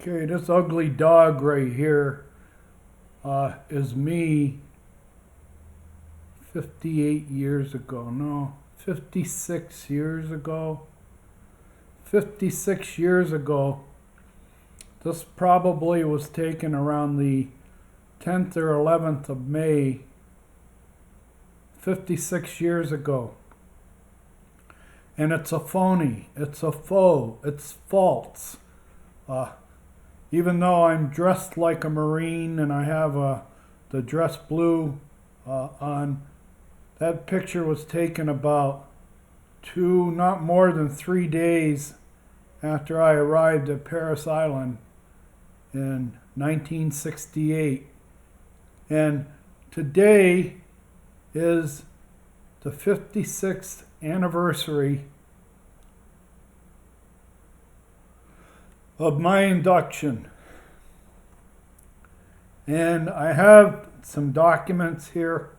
Okay, this ugly dog right here is me 58 years ago. No, 56 years ago. 56 years ago. This probably was taken around the 10th or 11th of May, 56 years ago. And it's a phony, it's a faux, it's false. Even though I'm dressed like a Marine and I have the dress blue on, that picture was taken about not more than 3 days after I arrived at Paris Island in 1968. And today is the 56th anniversary of my induction. And I have some documents here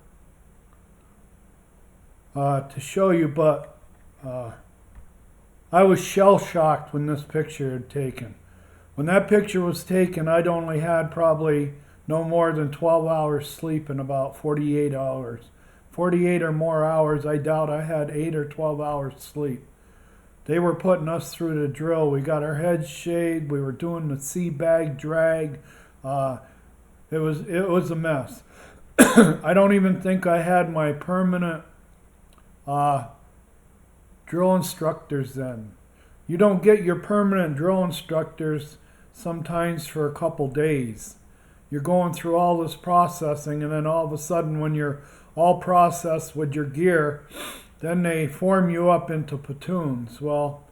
to show you, but I was shell-shocked when this picture had taken. When that picture was taken, I'd only had probably no more than 12 hours sleep in about 48 hours. 48 or more hours, I doubt I had 8 or 12 hours sleep. They were putting us through the drill. We got our heads shaved. We were doing the sea bag drag. It was a mess. I don't even think I had my permanent drill instructors then. You don't get your permanent drill instructors sometimes for a couple days. You're going through all this processing, and then all of a sudden when you're all processed with your gear, then they form you up into platoons. Well,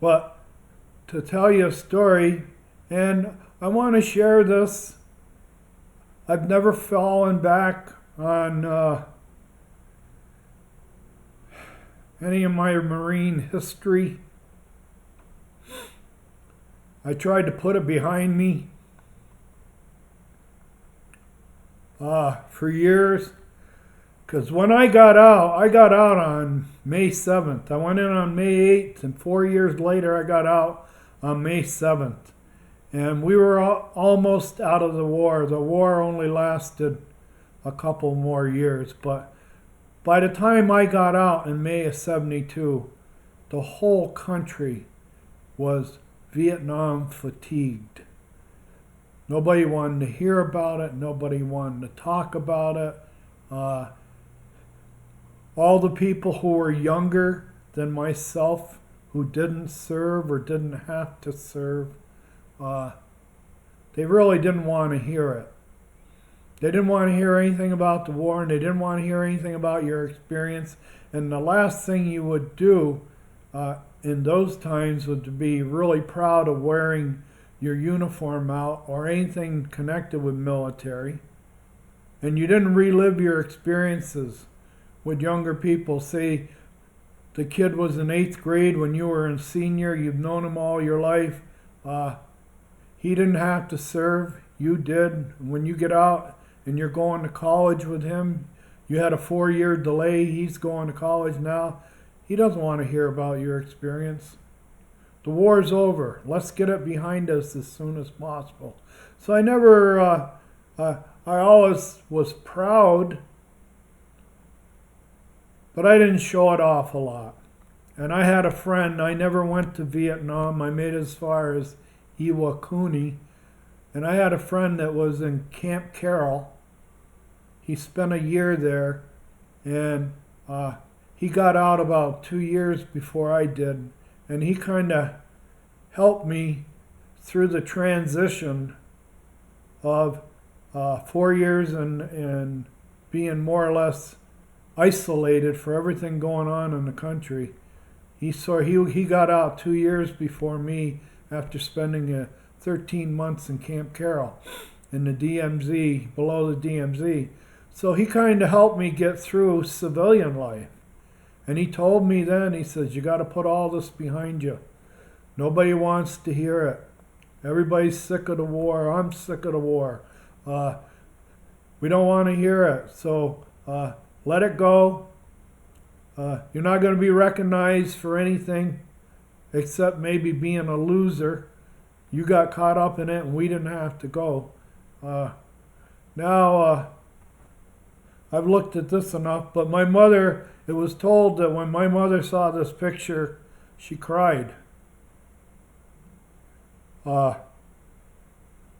but to tell you a story, and I want to share this, I've never fallen back on any of my Marine history. I tried to put it behind me for years, because when I got out on May 7th. I went in on May 8th, and 4 years later I got out on May 7th. And we were almost out of the war. The war only lasted a couple more years, but by the time I got out in May of 72, the whole country was Vietnam fatigued. Nobody wanted to hear about it. Nobody wanted to talk about it. All the people who were younger than myself, who didn't serve or didn't have to serve, they really didn't want to hear it. They didn't want to hear anything about the war, and they didn't want to hear anything about your experience. And the last thing you would do in those times would to be really proud of wearing your uniform out or anything connected with military. And you didn't relive your experiences with younger people. Say the kid was in 8th grade when you were in senior, you've known him all your life. He didn't have to serve, you did. When you get out and you're going to college with him, you had a 4-year delay, he's going to college now. He doesn't want to hear about your experience. The war's over. Let's get it behind us as soon as possible. So I never, I always was proud, but I didn't show it off a lot. And I had a friend, I never went to Vietnam. I made it as far as Iwakuni. And I had a friend that was in Camp Carroll. He spent a year there, and he got out about 2 years before I did. And he kind of helped me through the transition of 4 years and being more or less isolated for everything going on in the country. He got out 2 years before me after spending 13 months in Camp Carroll in the DMZ, below the DMZ. So he kind of helped me get through civilian life. And he told me then, he says, you got to put all this behind you. Nobody wants to hear it. Everybody's sick of the war. I'm sick of the war. We don't want to hear it. So let it go. You're not going to be recognized for anything except maybe being a loser. You got caught up in it and we didn't have to go. Now, I've looked at this enough, but my mother, it was told that when my mother saw this picture, she cried.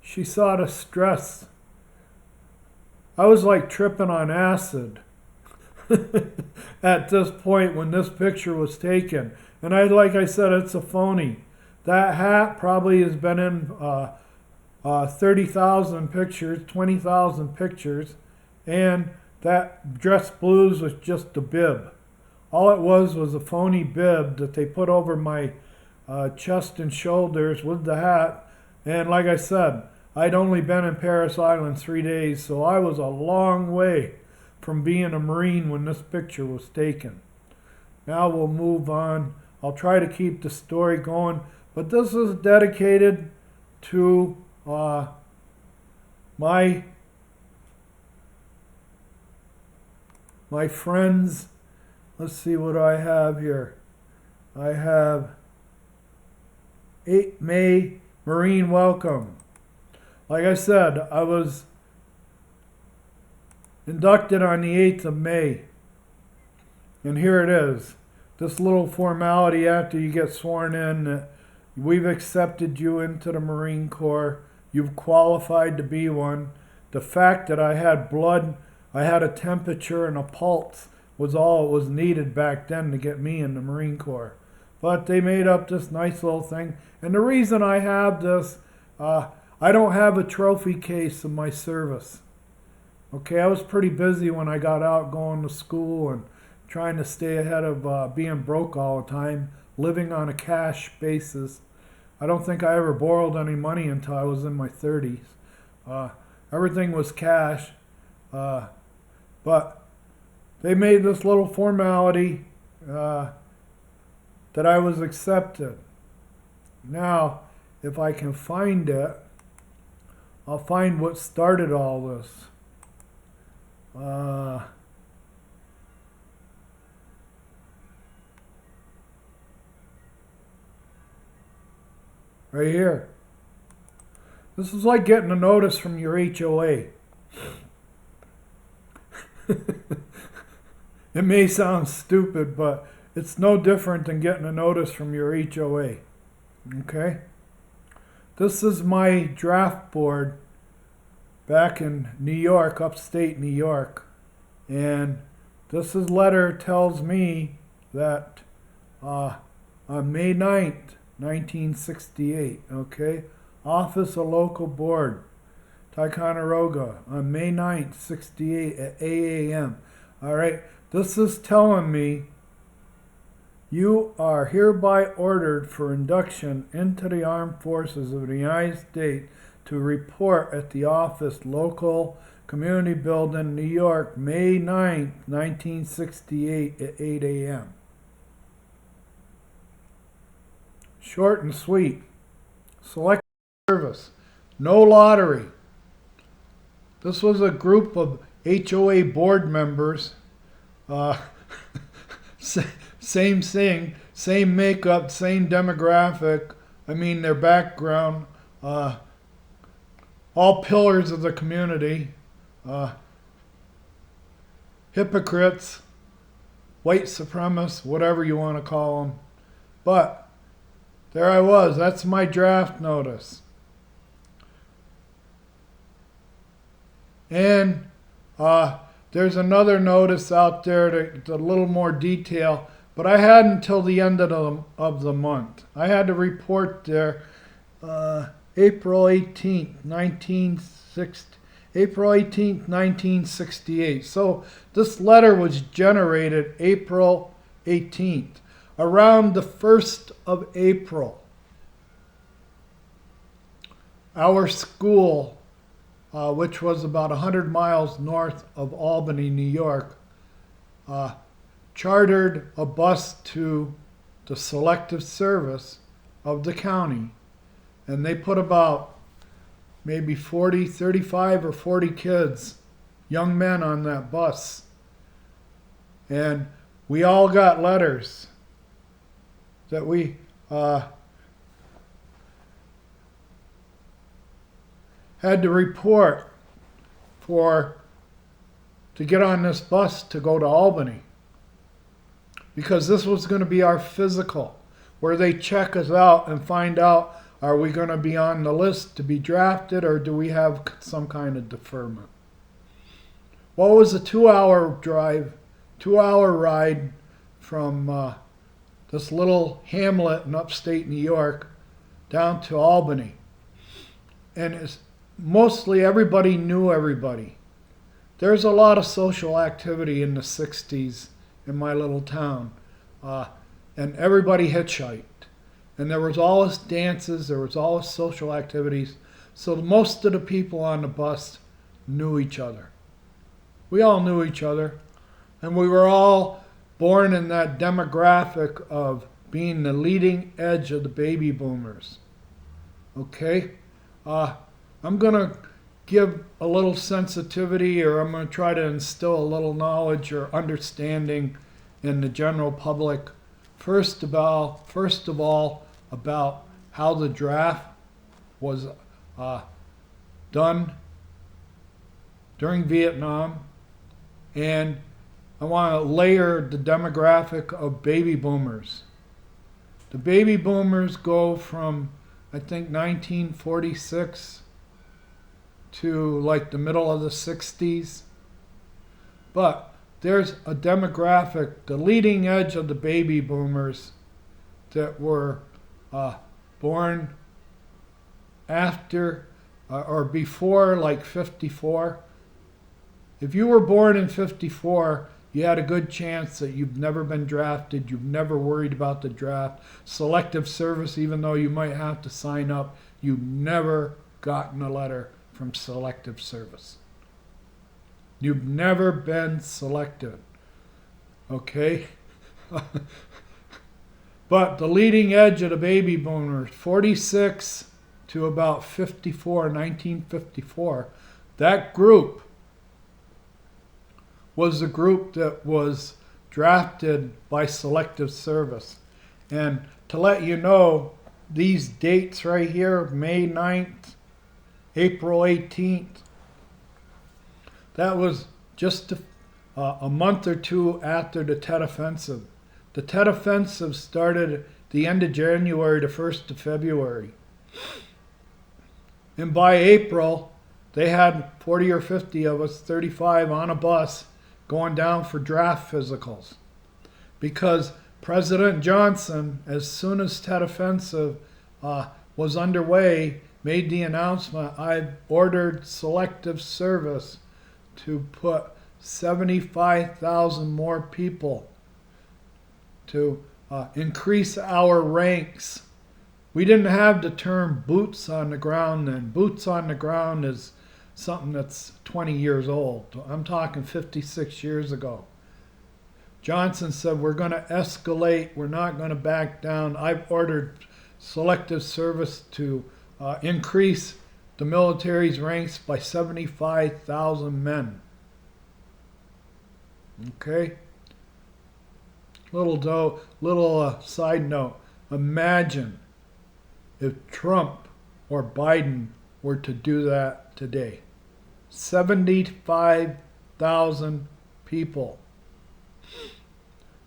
She saw the stress. I was like tripping on acid at this point when this picture was taken. And like I said, it's a phony. That hat probably has been in 30,000 pictures, 20,000 pictures, and that dress blues was just a bib. All it was a phony bib that they put over my chest and shoulders with the hat. And like I said, I'd only been in Paris Island 3 days, so I was a long way from being a Marine when this picture was taken. Now we'll move on. I'll try to keep the story going, but this is dedicated to my friends. Let's see what I have here. I have 8 May Marine Welcome. Like I said, I was inducted on the 8th of May. And here it is. This little formality after you get sworn in that we've accepted you into the Marine Corps. You've qualified to be one. The fact that I had blood, I had a temperature and a pulse was all it was needed back then to get me in the Marine Corps. But they made up this nice little thing. And the reason I have this, I don't have a trophy case of my service. Okay, I was pretty busy when I got out going to school and trying to stay ahead of being broke all the time, living on a cash basis. I don't think I ever borrowed any money until I was in my 30s. Everything was cash. But they made this little formality that I was accepted. Now, if I can find it, I'll find what started all this. Right here. This is like getting a notice from your HOA. It may sound stupid, but it's no different than getting a notice from your HOA. Okay? This is my draft board back in New York, upstate New York. And this letter tells me that on May 9th, 1968, okay? Office of Local Board, Ticonderoga, on May 9th, 68 at 8 a.m. All right, this is telling me you are hereby ordered for induction into the Armed Forces of the United States to report at the office, local community building, New York, May 9th, 1968 at 8 a.m. Short and sweet. Select service. No lottery. This was a group of HOA board members. Same thing, same makeup, same demographic. I mean, their background. All pillars of the community. Hypocrites, white supremacists, whatever you want to call them. But there I was. That's my draft notice. And there's another notice out there that's a little more detail, but I had until the end of the month. I had to report there April 18th, 1968. So this letter was generated April 18th. Around the 1st of April, our school, which was about 100 miles north of Albany, New York, chartered a bus to the selective service of the county. And they put about maybe 35 or 40 kids, young men on that bus. And we all got letters that we had to report to get on this bus to go to Albany, because this was going to be our physical, where they check us out and find out, are we going to be on the list to be drafted, or do we have some kind of deferment? Well, it was a 2-hour drive, 2-hour ride from this little hamlet in upstate New York down to Albany. And mostly everybody knew everybody. There's a lot of social activity in the 60s in my little town. And everybody hitchhiked. And there was always dances, there was always social activities. So most of the people on the bus knew each other. We all knew each other. And we were all born in that demographic of being the leading edge of the baby boomers. Okay? I'm going to give a little sensitivity, or I'm going to try to instill a little knowledge or understanding in the general public. First of all, about how the draft was done during Vietnam, and I want to layer the demographic of baby boomers. The baby boomers go from, I think, 1946 to like the middle of the 60s. But there's a demographic, the leading edge of the baby boomers, that were born after or before like 54. If you were born in 54, you had a good chance that you've never been drafted, you've never worried about the draft. Selective service, even though you might have to sign up, you've never gotten a letter from selective service. You've never been selected. Okay? But the leading edge of the baby boomers, 46 to about 1954, that group was the group that was drafted by selective service. And to let you know, these dates right here, May 9th, April 18th, that was just a month or two after the Tet Offensive. The Tet Offensive started at the end of January to 1st of February. And by April, they had 40 or 50 of us, 35 on a bus, going down for draft physicals. Because President Johnson, as soon as Tet Offensive was underway, made the announcement, I've ordered selective service to put 75,000 more people to increase our ranks. We didn't have the term boots on the ground then. Boots on the ground is something that's 20 years old. I'm talking 56 years ago. Johnson said, we're going to escalate. We're not going to back down. I've ordered selective service to increase the military's ranks by 75,000 men. Okay? Little side note. Imagine if Trump or Biden were to do that today. 75,000 people.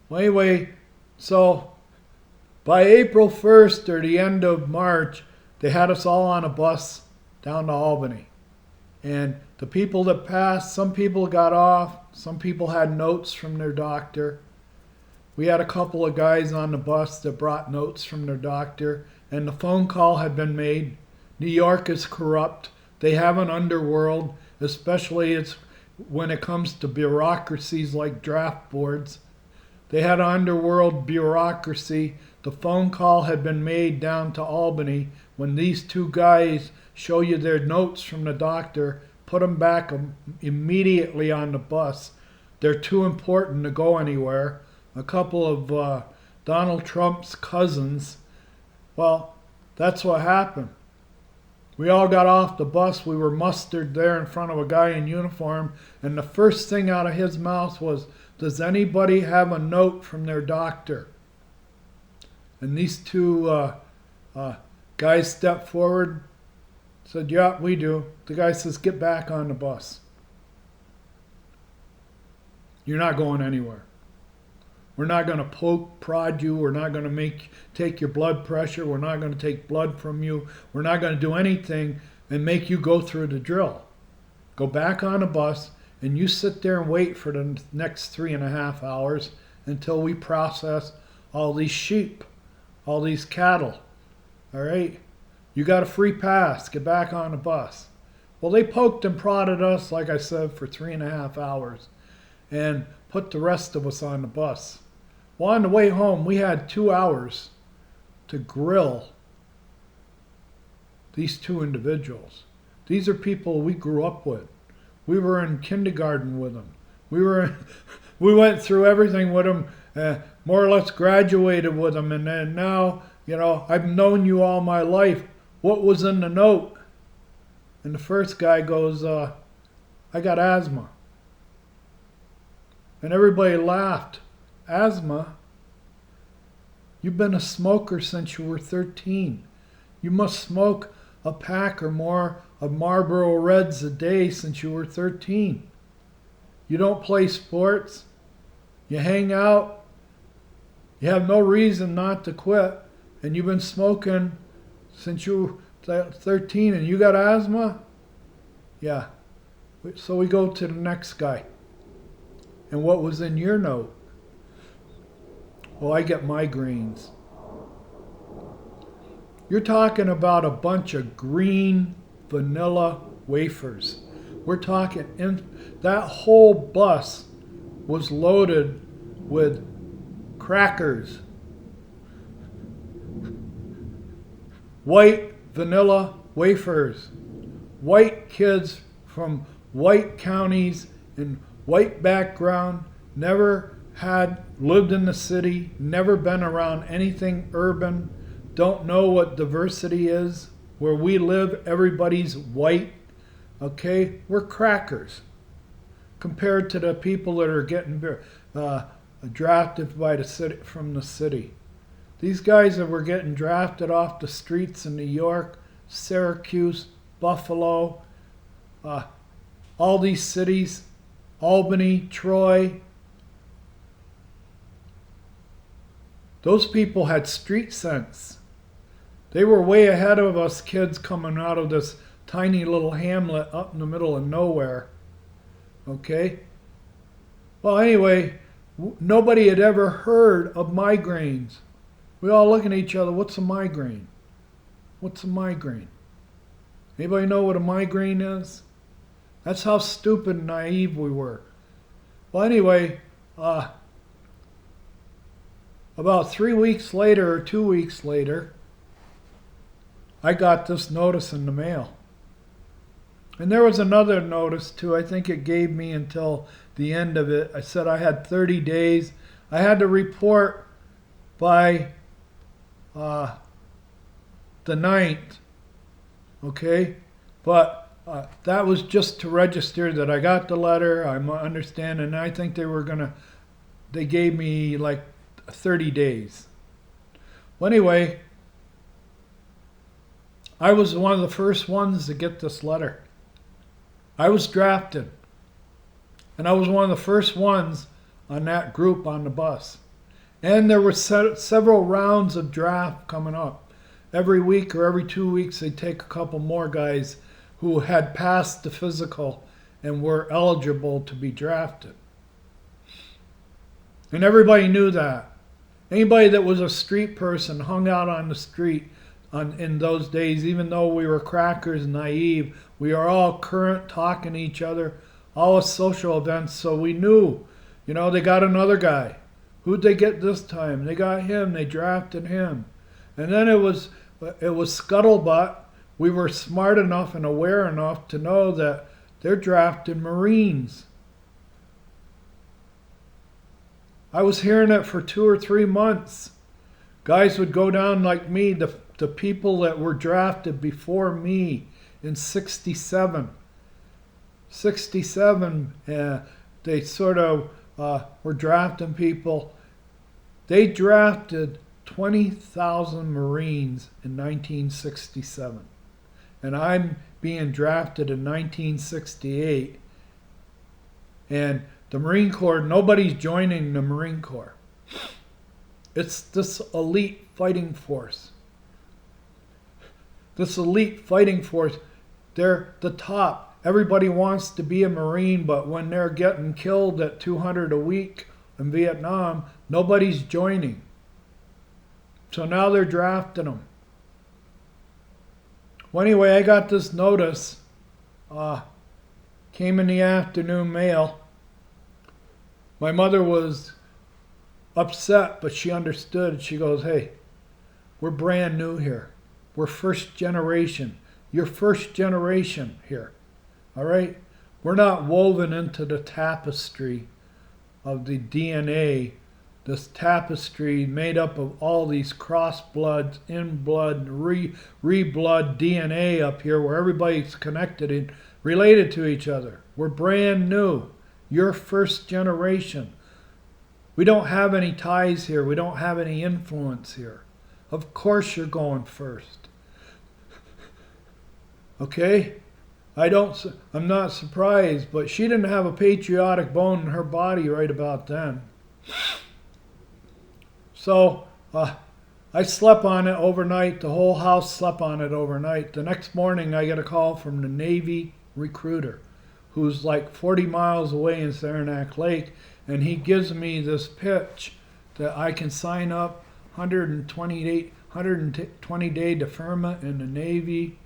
Well, anyway, so by April 1st or the end of March, they had us all on a bus down to Albany. And the people that passed, some people got off, some people had notes from their doctor. We had a couple of guys on the bus that brought notes from their doctor, and the phone call had been made. New York is corrupt. They have an underworld, especially when it comes to bureaucracies like draft boards. They had an underworld bureaucracy. The phone call had been made down to Albany. When these two guys show you their notes from the doctor, put them back immediately on the bus. They're too important to go anywhere. A couple of Donald Trump's cousins, well, that's what happened. We all got off the bus. We were mustered there in front of a guy in uniform. And the first thing out of his mouth was, does anybody have a note from their doctor? And these two guys stepped forward, said, yeah, we do. The guy says, get back on the bus. You're not going anywhere. We're not going to poke, prod you. We're not going to take your blood pressure. We're not going to take blood from you. We're not going to do anything and make you go through the drill. Go back on the bus and you sit there and wait for the next 3.5 hours until we process all these sheep, all these cattle. All right? You got a free pass. Get back on the bus. Well, they poked and prodded us, like I said, for 3.5 hours and put the rest of us on the bus. Well, on the way home, we had 2 hours to grill these two individuals. These are people we grew up with. We were in kindergarten with them. We went through everything with them, more or less graduated with them, and then now, I've known you all my life. What was in the note? And the first guy goes, I got asthma. And everybody laughed. Asthma? You've been a smoker since you were 13. You must smoke a pack or more of Marlboro Reds a day since you were 13. You don't play sports. You hang out. You have no reason not to quit. And you've been smoking since you were 13 and you got asthma? Yeah. So we go to the next guy. And what was in your note? Well, I get migraines. You're talking about a bunch of green vanilla wafers. We're talking, that whole bus was loaded with crackers. White vanilla wafers. White kids from white counties in white background, never had lived in the city, never been around anything urban, don't know what diversity is. Where we live, everybody's white. Okay? We're crackers compared to the people that are getting drafted by the city, from the city. These guys that were getting drafted off the streets in New York, Syracuse, Buffalo, all these cities, Albany, Troy. Those people had street sense. They were way ahead of us kids coming out of this tiny little hamlet up in the middle of nowhere. Okay? Well, anyway, nobody had ever heard of migraines. We all looking at each other, what's a migraine? What's a migraine? Anybody know what a migraine is? That's how stupid and naive we were. Well, anyway, about 3 weeks later or 2 weeks later, I got this notice in the mail. And there was another notice too. I think it gave me until the end of it. I said I had 30 days. I had to report by the 9th. Okay? But that was just to register that I got the letter. I understand. And I think they gave me like 30 days. Well, anyway, I was one of the first ones to get this letter. I was drafted. And I was one of the first ones on that group on the bus. And there were several rounds of draft coming up. Every week or every 2 weeks, they'd take a couple more guys who had passed the physical and were eligible to be drafted. And everybody knew that. Anybody that was a street person hung out on the street in those days, even though we were crackers and naive. We are all current, talking to each other, all at social events, so we knew, they got another guy. Who'd they get this time? They got him, they drafted him. And then it was scuttlebutt. We were smart enough and aware enough to know that they're drafting Marines. I was hearing it for 2 or 3 months. Guys would go down like me, the people that were drafted before me, in 67. 67, they sort of were drafting people. They drafted 20,000 Marines in 1967. And I'm being drafted in 1968. And the Marine Corps, nobody's joining the Marine Corps. It's this elite fighting force. This elite fighting force, they're the top. Everybody wants to be a Marine, but when they're getting killed at 200 a week in Vietnam, nobody's joining. So now they're drafting them. Well, anyway, I got this notice. Came in the afternoon mail. My mother was upset, but she understood. She goes, hey, we're brand new here. We're first generation. You're first generation here. All right? We're not woven into the tapestry of the DNA, this tapestry made up of all these cross-bloods, in-blood, re-blood DNA up here where everybody's connected and related to each other. We're brand new. You're first generation. We don't have any ties here. We don't have any influence here. Of course you're going first. Okay? I'm not surprised, but she didn't have a patriotic bone in her body right about then. So I slept on it overnight. The whole house slept on it overnight. The next morning I get a call from the Navy recruiter who's like 40 miles away in Saranac Lake, and he gives me this pitch that I can sign up 120 day deferment in the Navy.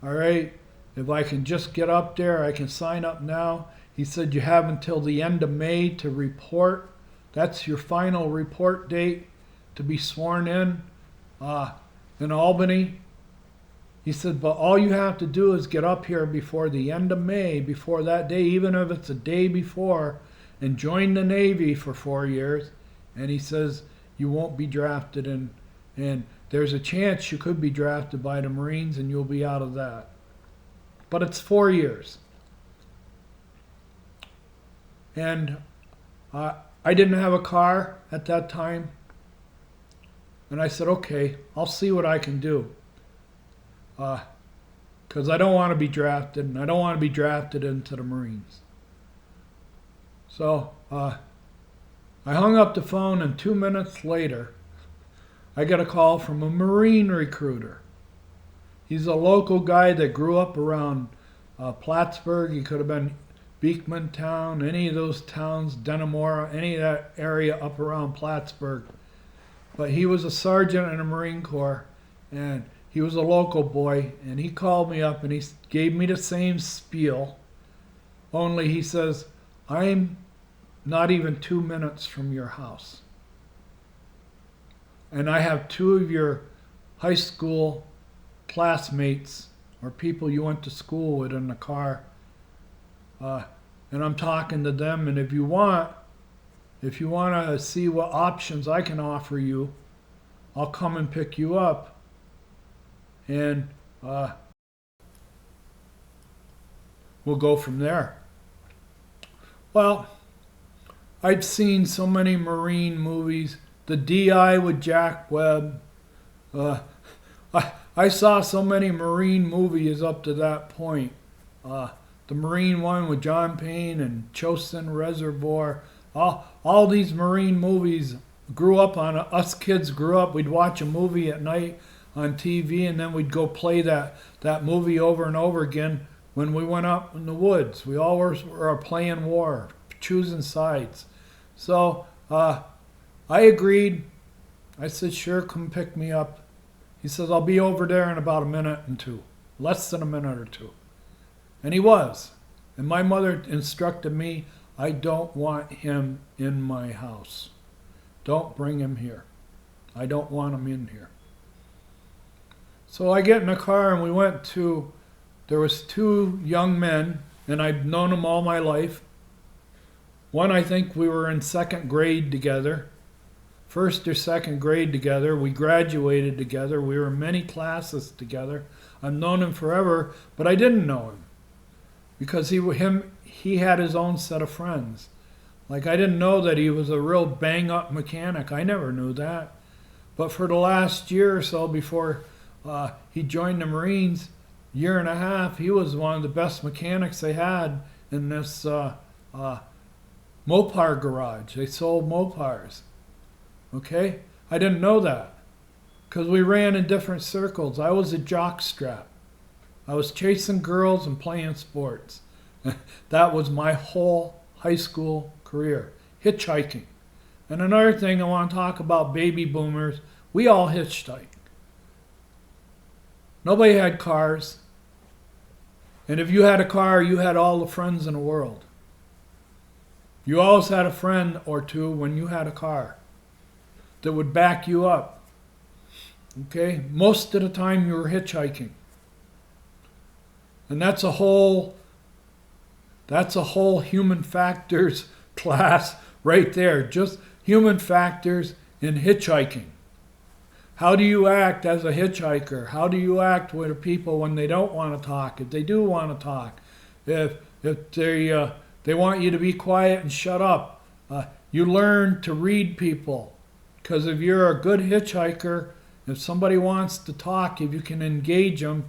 All right, if I can just get up there, I can sign up now. He said you have until the end of May to report. That's your final report date to be sworn in Albany. He said, but all you have to do is get up here before the end of May, before that day, even if it's a day before, and join the Navy for 4 years. And he says, you won't be drafted, and there's a chance you could be drafted by the Marines and you'll be out of that. But it's 4 years. And I didn't have a car at that time. And I said, okay, I'll see what I can do. Because I don't want to be drafted, and I don't want to be drafted into the Marines. So I hung up the phone, and 2 minutes later, I get a call from a Marine recruiter. He's a local guy that grew up around Plattsburgh. He could have been Beekman Town, any of those towns, Denimora, any of that area up around Plattsburgh. But he was a sergeant in the Marine Corps, and he was a local boy, and he called me up and he gave me the same spiel, only he says, I'm not even 2 minutes from your house. And I have 2 of your high school classmates or people you went to school with in the car. And I'm talking to them, and if you want to see what options I can offer you, I'll come and pick you up. And we'll go from there. Well, I've seen so many Marine movies. The DI with Jack Webb. I saw so many Marine movies up to that point. The Marine one with John Payne and Chosin Reservoir. All these Marine movies grew up on. Us kids grew up. We'd watch a movie at night on TV, and then we'd go play that movie over and over again when we went up in the woods. We all were playing war, choosing sides. So I agreed. I said, sure, come pick me up. He says, I'll be over there in about a minute and 2. Less than a minute or 2. And he was. And my mother instructed me, I don't want him in my house. Don't bring him here. I don't want him in here. So I get in a car and we went to, there was 2 young men, and I've known them all my life. One, I think we were in 2nd grade together. first or second grade together. We graduated together. We were in many classes together. I've known him forever, but I didn't know him because he had his own set of friends. Like, I didn't know that he was a real bang-up mechanic. I never knew that. But for the last year or so before he joined the Marines, year and a half, he was one of the best mechanics they had in this Mopar garage. They sold Mopars. Okay? I didn't know that because we ran in different circles. I was a jockstrap. I was chasing girls and playing sports. That was my whole high school career. Hitchhiking. And another thing I want to talk about baby boomers, we all hitchhiked. Nobody had cars. And if you had a car, you had all the friends in the world. You always had a friend or two when you had a car that would back you up. Okay? Most of the time you were hitchhiking. And that's a whole human factors class right there. Just human factors in hitchhiking. How do you act as a hitchhiker? How do you act with people when they don't want to talk? If they do want to talk, if they want you to be quiet and shut up, you learn to read people. Because if you're a good hitchhiker, if somebody wants to talk, if you can engage them,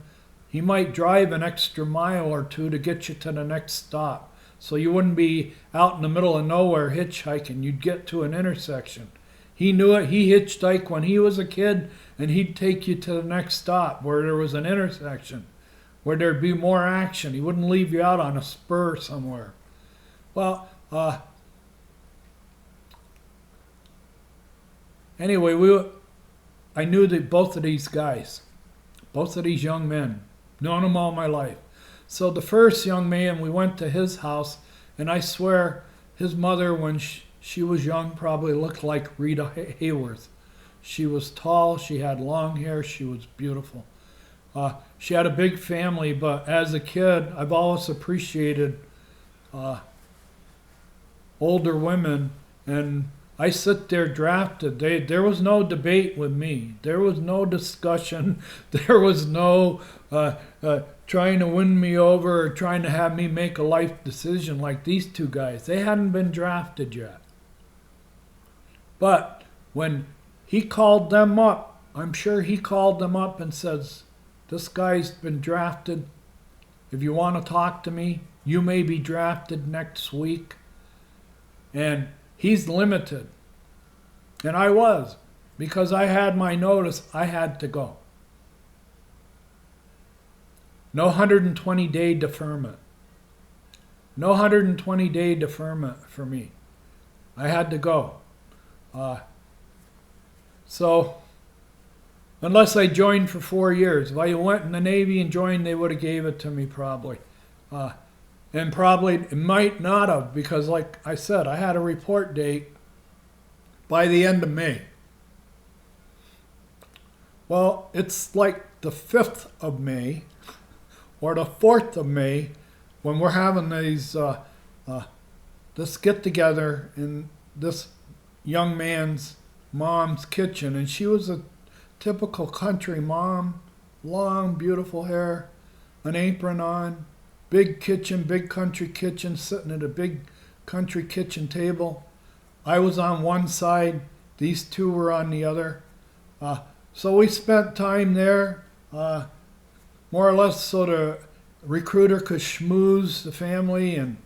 he might drive an extra mile or two to get you to the next stop. So you wouldn't be out in the middle of nowhere hitchhiking. You'd get to an intersection. He knew it. He hitchhiked when he was a kid, and he'd take you to the next stop where there was an intersection, where there'd be more action. He wouldn't leave you out on a spur somewhere. Well, anyway, I knew that both of these guys, both of these young men, known them all my life. So the first young man, we went to his house, and I swear his mother, when she was young, probably looked like Rita Hayworth. She was tall, she had long hair, she was beautiful. She had a big family, but as a kid, I've always appreciated older women, and I sit there drafted. There was no debate with me. There was no discussion. There was no trying to win me over or trying to have me make a life decision like these two guys. They hadn't been drafted yet. But when he called them up, I'm sure he called them up and says, this guy's been drafted. If you want to talk to me, you may be drafted next week. And he's limited. And I was. Because I had my notice, I had to go. No 120-day deferment. No 120-day deferment for me. I had to go. So, unless I joined for 4 years. If I went in the Navy and joined, they would have gave it to me probably. And probably it might not have, because like I said, I had a report date by the end of May. Well, it's like the 5th of May or the 4th of May when we're having these this get together in this young man's mom's kitchen, and she was a typical country mom, long beautiful hair, an apron on, big kitchen, big country kitchen, sitting at a big country kitchen table. I was on one side, these two were on the other. So we spent time there, more or less so the recruiter could schmooze the family and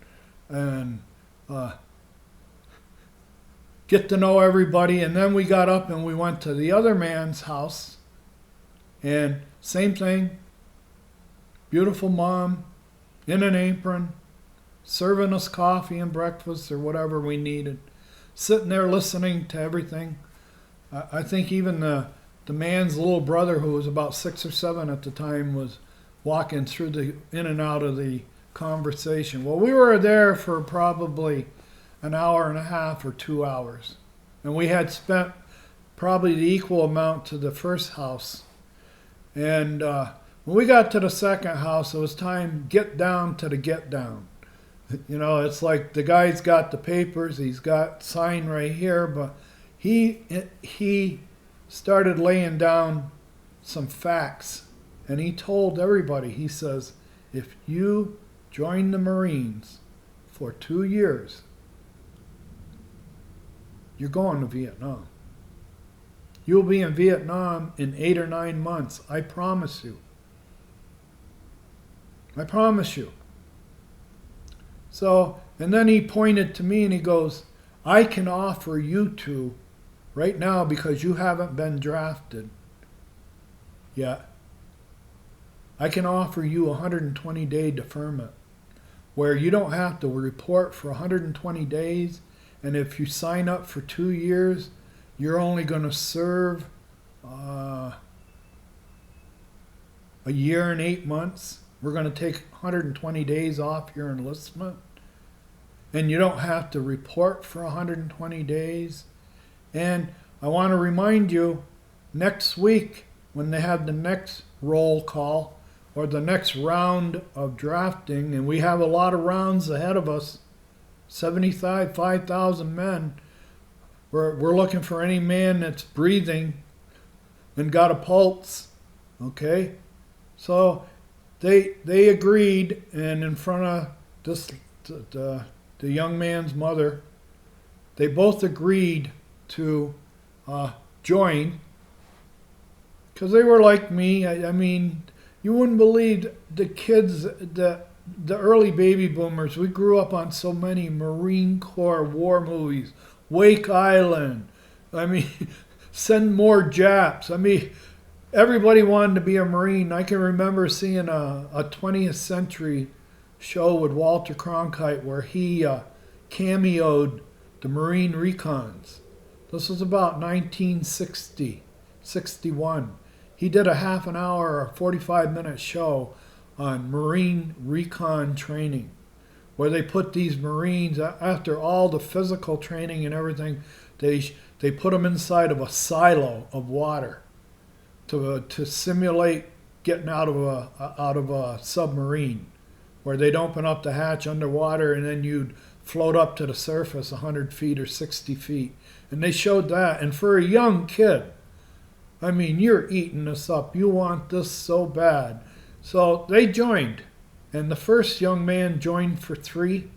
get to know everybody. And then we got up and we went to the other man's house. And same thing, beautiful mom in an apron, serving us coffee and breakfast or whatever we needed. Sitting there listening to everything. I think even the man's little brother, who was about 6 or 7 at the time, was walking through in and out of the conversation. Well, we were there for probably an hour and a half or 2 hours. And we had spent probably the equal amount to the first house. And when we got to the second house, it was time get down to the get down. You know, it's like the guy's got the papers, he's got sign right here, but he started laying down some facts, and he told everybody, he says, if you join the Marines for 2 years, you're going to Vietnam. You'll be in Vietnam in 8 or 9 months. I promise you. I promise you. So, and then he pointed to me and he goes, I can offer you two right now because you haven't been drafted yet. I can offer you a 120-day deferment where you don't have to report for 120 days. And if you sign up for 2 years, you're only going to serve a year and 8 months. We're going to take 120 days off your enlistment. And you don't have to report for 120 days. And I want to remind you, next week, when they have the next roll call or the next round of drafting, and we have a lot of rounds ahead of us, 5,000 men. We're looking for any man that's breathing and got a pulse. Okay? So they agreed, and in front of this the young man's mother, they both agreed to join because they were like me. I mean, you wouldn't believe the kids, the early baby boomers. We grew up on so many Marine Corps war movies. Wake Island. I mean, Send More Japs. I mean, everybody wanted to be a Marine. I can remember seeing a 20th century show with Walter Cronkite where he cameoed the Marine Recons. This was about 1960, 61. He did a half an hour or 45-minute show on Marine recon training, where they put these Marines, after all the physical training and everything, they put them inside of a silo of water to simulate getting out of a submarine, where they'd open up the hatch underwater and then you'd float up to the surface 100 feet or 60 feet. And they showed that. And for a young kid, I mean, you're eating this up. You want this so bad. So they joined. And the first young man joined for 3.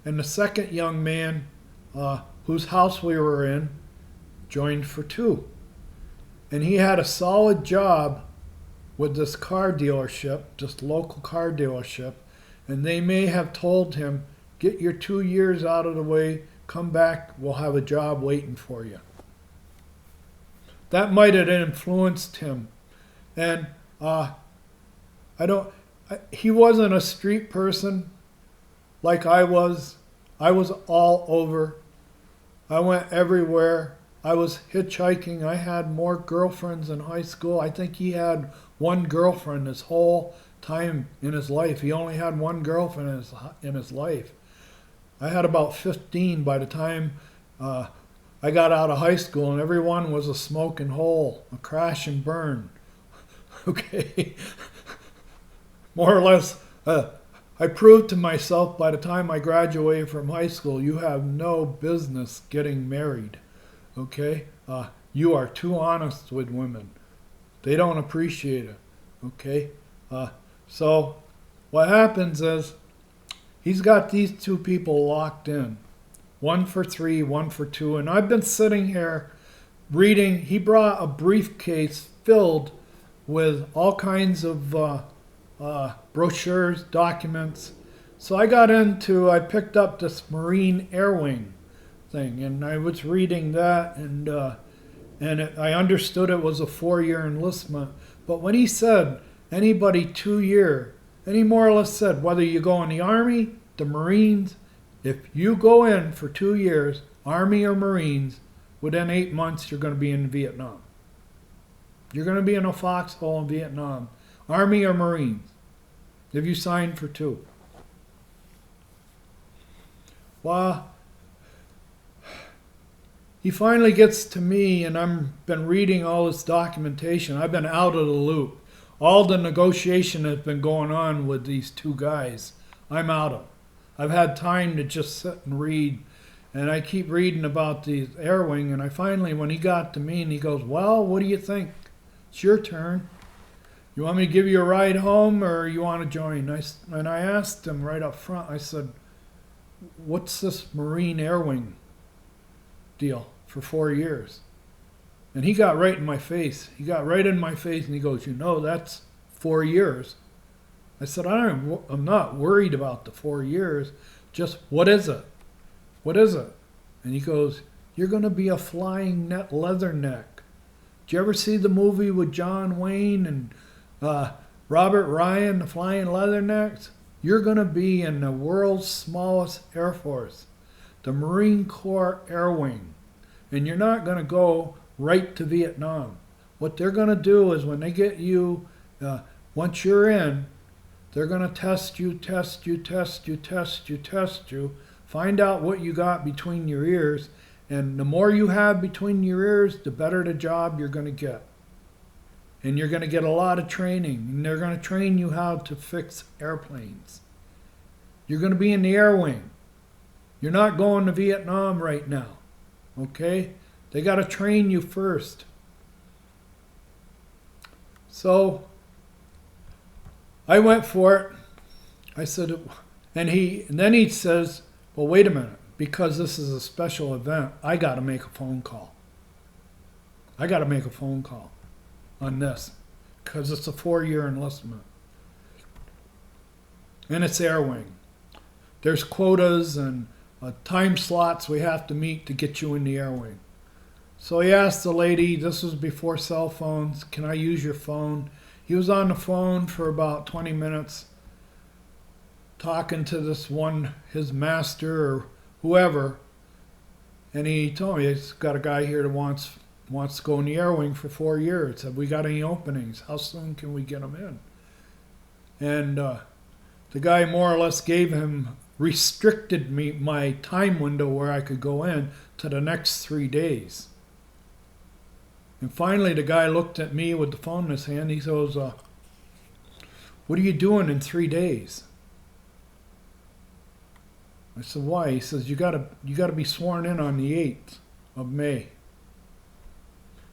And the second young man, whose house we were in, joined for 2. And he had a solid job with this car dealership, this local car dealership. And they may have told him, get your 2 years out of the way, come back, we'll have a job waiting for you. That might have influenced him. And he wasn't a street person like I was. I was all over. I went everywhere. I was hitchhiking. I had more girlfriends in high school. I think he had one girlfriend his whole time in his life. He only had one girlfriend in his life. I had about 15 by the time I got out of high school, and everyone was a smoking hole, a crash and burn. Okay? More or less, I proved to myself by the time I graduated from high school, you have no business getting married. Okay? You are too honest with women. They don't appreciate it. Okay? So what happens is he's got these 2 people locked in. 1 for 3, 1 for 2. And I've been sitting here reading. He brought a briefcase filled with all kinds of brochures, documents. So I picked up this Marine Air Wing thing, and I was reading that, and I understood it was a 4-year enlistment. But when he said anybody 2 year, and he more or less said whether you go in the Army, the Marines, if you go in for 2 years, Army or Marines, within 8 months you're going to be in Vietnam. You're going to be in a foxhole in Vietnam, Army or Marines, if you sign for 2. Well, he finally gets to me, and I've been reading all this documentation. I've been out of the loop. All the negotiation that's been going on with these 2 guys, I'm out of. I've had time to just sit and read. And I keep reading about the air wing, and I finally, when he got to me, and he goes, well, what do you think? It's your turn. You want me to give you a ride home, or you want to join? And I asked him right up front, I said, what's this Marine Air Wing deal for 4 years? And he got right in my face. He got right in my face, and he goes, that's 4 years. I said, I'm not worried about the 4 years. Just, what is it? What is it? And he goes, you're going to be a flying leatherneck. Did you ever see the movie with John Wayne and Robert Ryan, the Flying Leathernecks? You're going to be in the world's smallest Air Force, the Marine Corps Air Wing. And you're not going to go right to Vietnam. What they're going to do is when they get you, once you're in, they're going to test you, find out what you got between your ears, and the more you have between your ears, the better the job you're going to get. And you're going to get a lot of training, and they're going to train you how to fix airplanes. You're going to be in the air wing. You're not going to Vietnam right now, okay? They got to train you first. So I went for it. I said, and then he says, well, wait a minute, because this is a special event, I got to make a phone call. I got to make a phone call on this, because it's a 4-year enlistment. And it's air wing. There's quotas and time slots we have to meet to get you in the air wing. So he asked the lady, this was before cell phones, can I use your phone? He was on the phone for about 20 minutes talking to this one, his master or whoever, and he told me he's got a guy here that wants to go in the air wing for 4 years. Have we got any openings? How soon can we get him in? And the guy more or less restricted me my time window where I could go in to the next 3 days. And finally the guy looked at me with the phone in his hand. He goes, what are you doing in 3 days? I said, why? He says, you gotta be sworn in on the 8th of May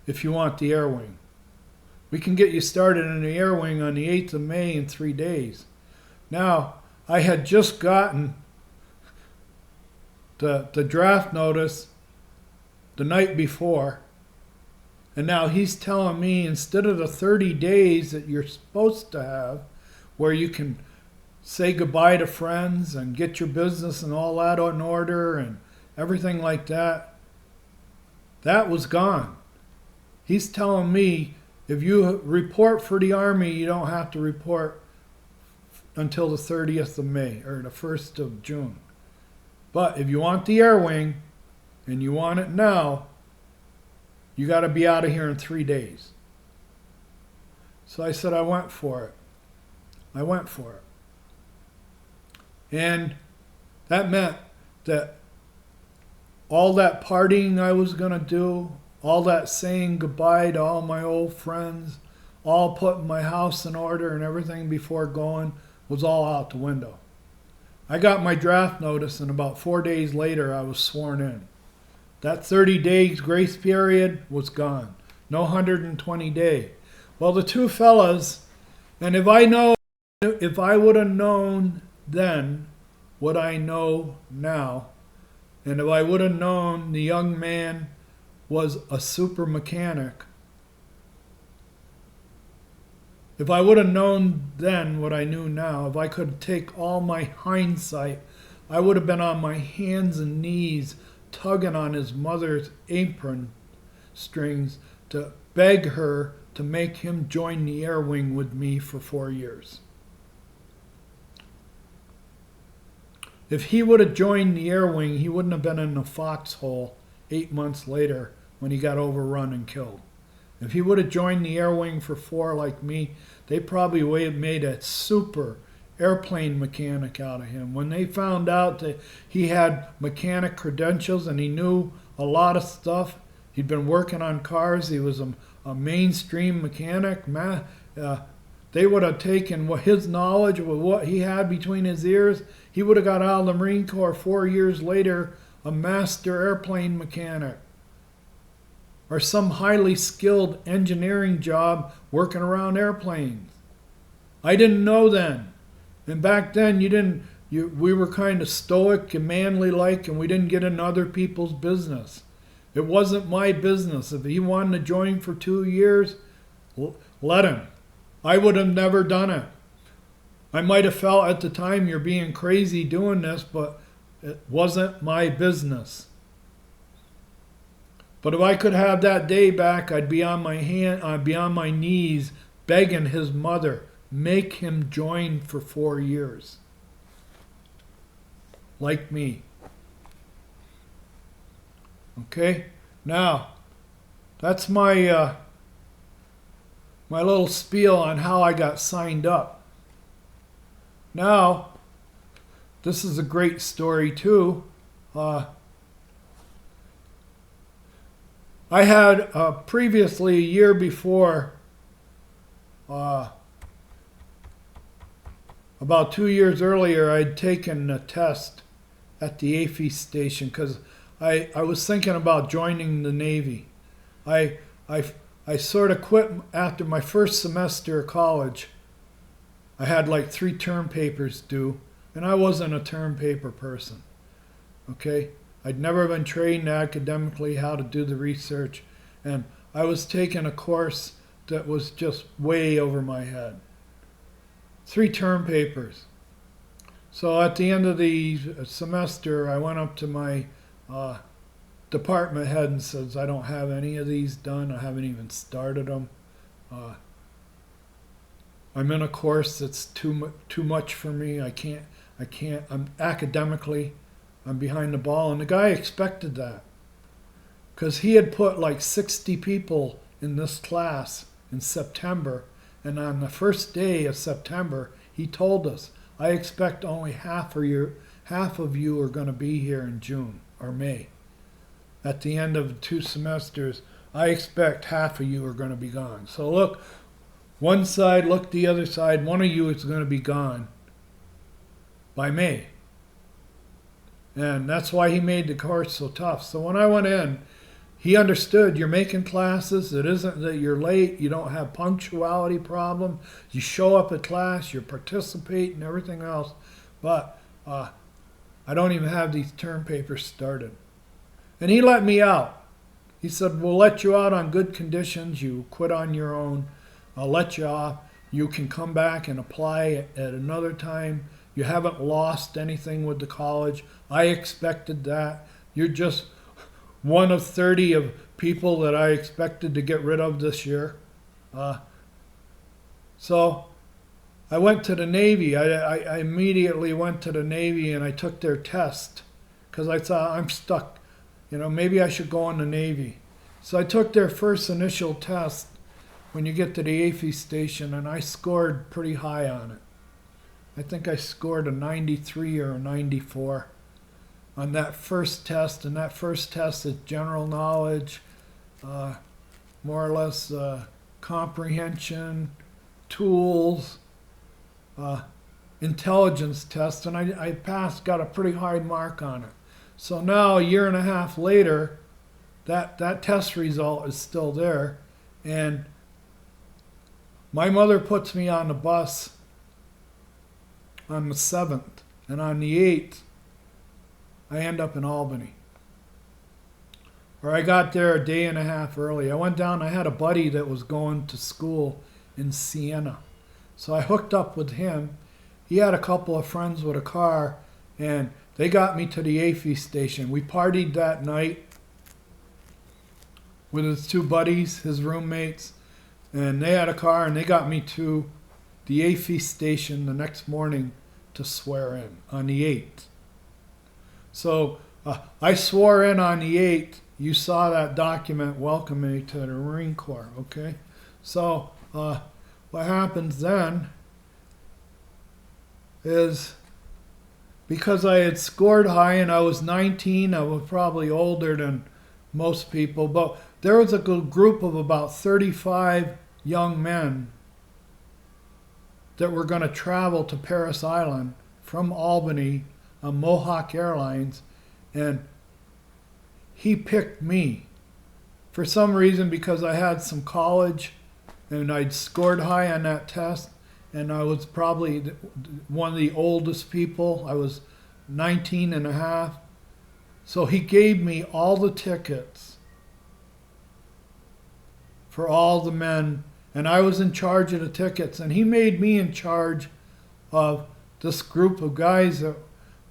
if you want the air wing. We can get you started in the air wing on the 8th of May in 3 days. Now, I had just gotten the draft notice the night before, and now he's telling me instead of the 30 days that you're supposed to have where you can say goodbye to friends and get your business and all that in order and everything like that, that was gone. He's telling me if you report for the Army, you don't have to report until the 30th of May or the 1st of June. But if you want the air wing and you want it now, you got to be out of here in 3 days. So I said I went for it. And that meant that all that partying I was going to do, all that saying goodbye to all my old friends, all putting my house in order and everything before going was all out the window. I got my draft notice, and about 4 days later I was sworn in. That 30 days grace period was gone. No 120 day. Well, the two fellas, and if I would have known then what I know now, and if I would have known the young man was a super mechanic, if I would have known then what I knew now, if I could take all my hindsight, I would have been on my hands and knees tugging on his mother's apron strings to beg her to make him join the air wing with me for 4 years. If he would have joined the air wing, he wouldn't have been in the foxhole 8 months later when he got overrun and killed. If he would have joined the air wing for 4 like me, they probably would have made a super airplane mechanic out of him. When they found out that he had mechanic credentials and he knew a lot of stuff, he'd been working on cars, he was a mainstream mechanic, they would have taken his knowledge of what he had between his ears. He would have got out of the Marine Corps 4 years later a master airplane mechanic or some highly skilled engineering job working around airplanes. I didn't know then. And back then we were kind of stoic and manly like, and we didn't get in other people's business. It wasn't my business. If he wanted to join for 2 years, let him. I would have never done it. I might have felt at the time you're being crazy doing this, but it wasn't my business. But if I could have that day back, I'd be on my knees begging his mother, make him join for 4 years. Like me. Okay? Now, that's my my little spiel on how I got signed up. Now, this is a great story too. I had previously, a year before, about 2 years earlier, I'd taken a test at the AFI station because I was thinking about joining the Navy. I sort of quit after my first semester of college. I had like 3 term papers due, and I wasn't a term paper person. Okay? I'd never been trained academically how to do the research, and I was taking a course that was just way over my head. 3 term papers. So at the end of the semester, I went up to my department head and says, I don't have any of these done. I haven't even started them. I'm in a course that's too much for me. I can't, academically, I'm behind the ball. And the guy expected that. Because he had put like 60 people in this class in September. And on the first day of September, he told us, I expect only half of you are going to be here in June or May. At the end of 2 semesters, I expect half of you are going to be gone. So look, one side, look the other side, one of you is going to be gone by May. And that's why he made the course so tough. So when I went in, he understood you're making classes. It isn't that you're late. You don't have punctuality problem. You show up at class. You participate and everything else. But I don't even have these term papers started. And he let me out. He said, we'll let you out on good conditions. You quit on your own. I'll let you off. You can come back and apply at another time. You haven't lost anything with the college. I expected that. You're just one of 30 of people that I expected to get rid of this year. So I went to the Navy. I immediately went to the Navy and I took their test because I thought I'm stuck. Maybe I should go in the Navy. So I took their first initial test when you get to the AFI station, and I scored pretty high on it. I think I scored a 93 or a 94 on that first test, and that first test is general knowledge, more or less comprehension, tools, intelligence test, and I passed, got a pretty high mark on it. So now, a year and a half later, that test result is still there, and my mother puts me on the bus on the 7th, and on the 8th, I end up in Albany. Or I got there a day and a half early. I went down, I had a buddy that was going to school in Siena. So I hooked up with him. He had a couple of friends with a car, and they got me to the AFI station. We partied that night with his 2 buddies, his roommates, and they had a car, and they got me to the AFI station the next morning to swear in on the 8th. So I swore in on the 8th. You saw that document welcoming me to the Marine Corps, okay? So what happens then is, because I had scored high and I was 19, I was probably older than most people, but there was a group of about 35 young men that were going to travel to Paris Island from Albany on Mohawk Airlines, and he picked me. For some reason, because I had some college and I'd scored high on that test, and I was probably one of the oldest people. I was 19 and a half. So he gave me all the tickets for all the men, and I was in charge of the tickets, and he made me in charge of this group of guys that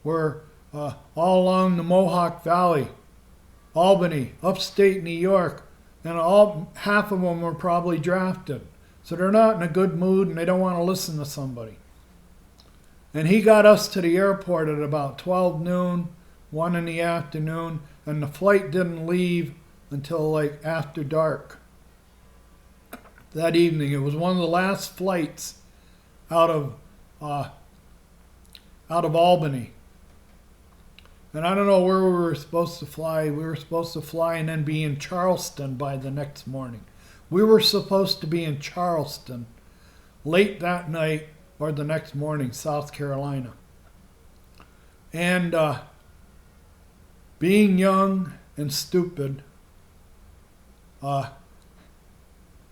were all along the Mohawk Valley, Albany, upstate New York, and half of them were probably drafted. So they're not in a good mood and they don't want to listen to somebody. And he got us to the airport at about 12 noon, 1 in the afternoon, and the flight didn't leave until like after dark that evening. It was one of the last flights out of Albany. And I don't know where we were supposed to fly. We were supposed to fly and then be in Charleston by the next morning. We were supposed to be in Charleston late that night or the next morning, South Carolina. And being young and stupid, I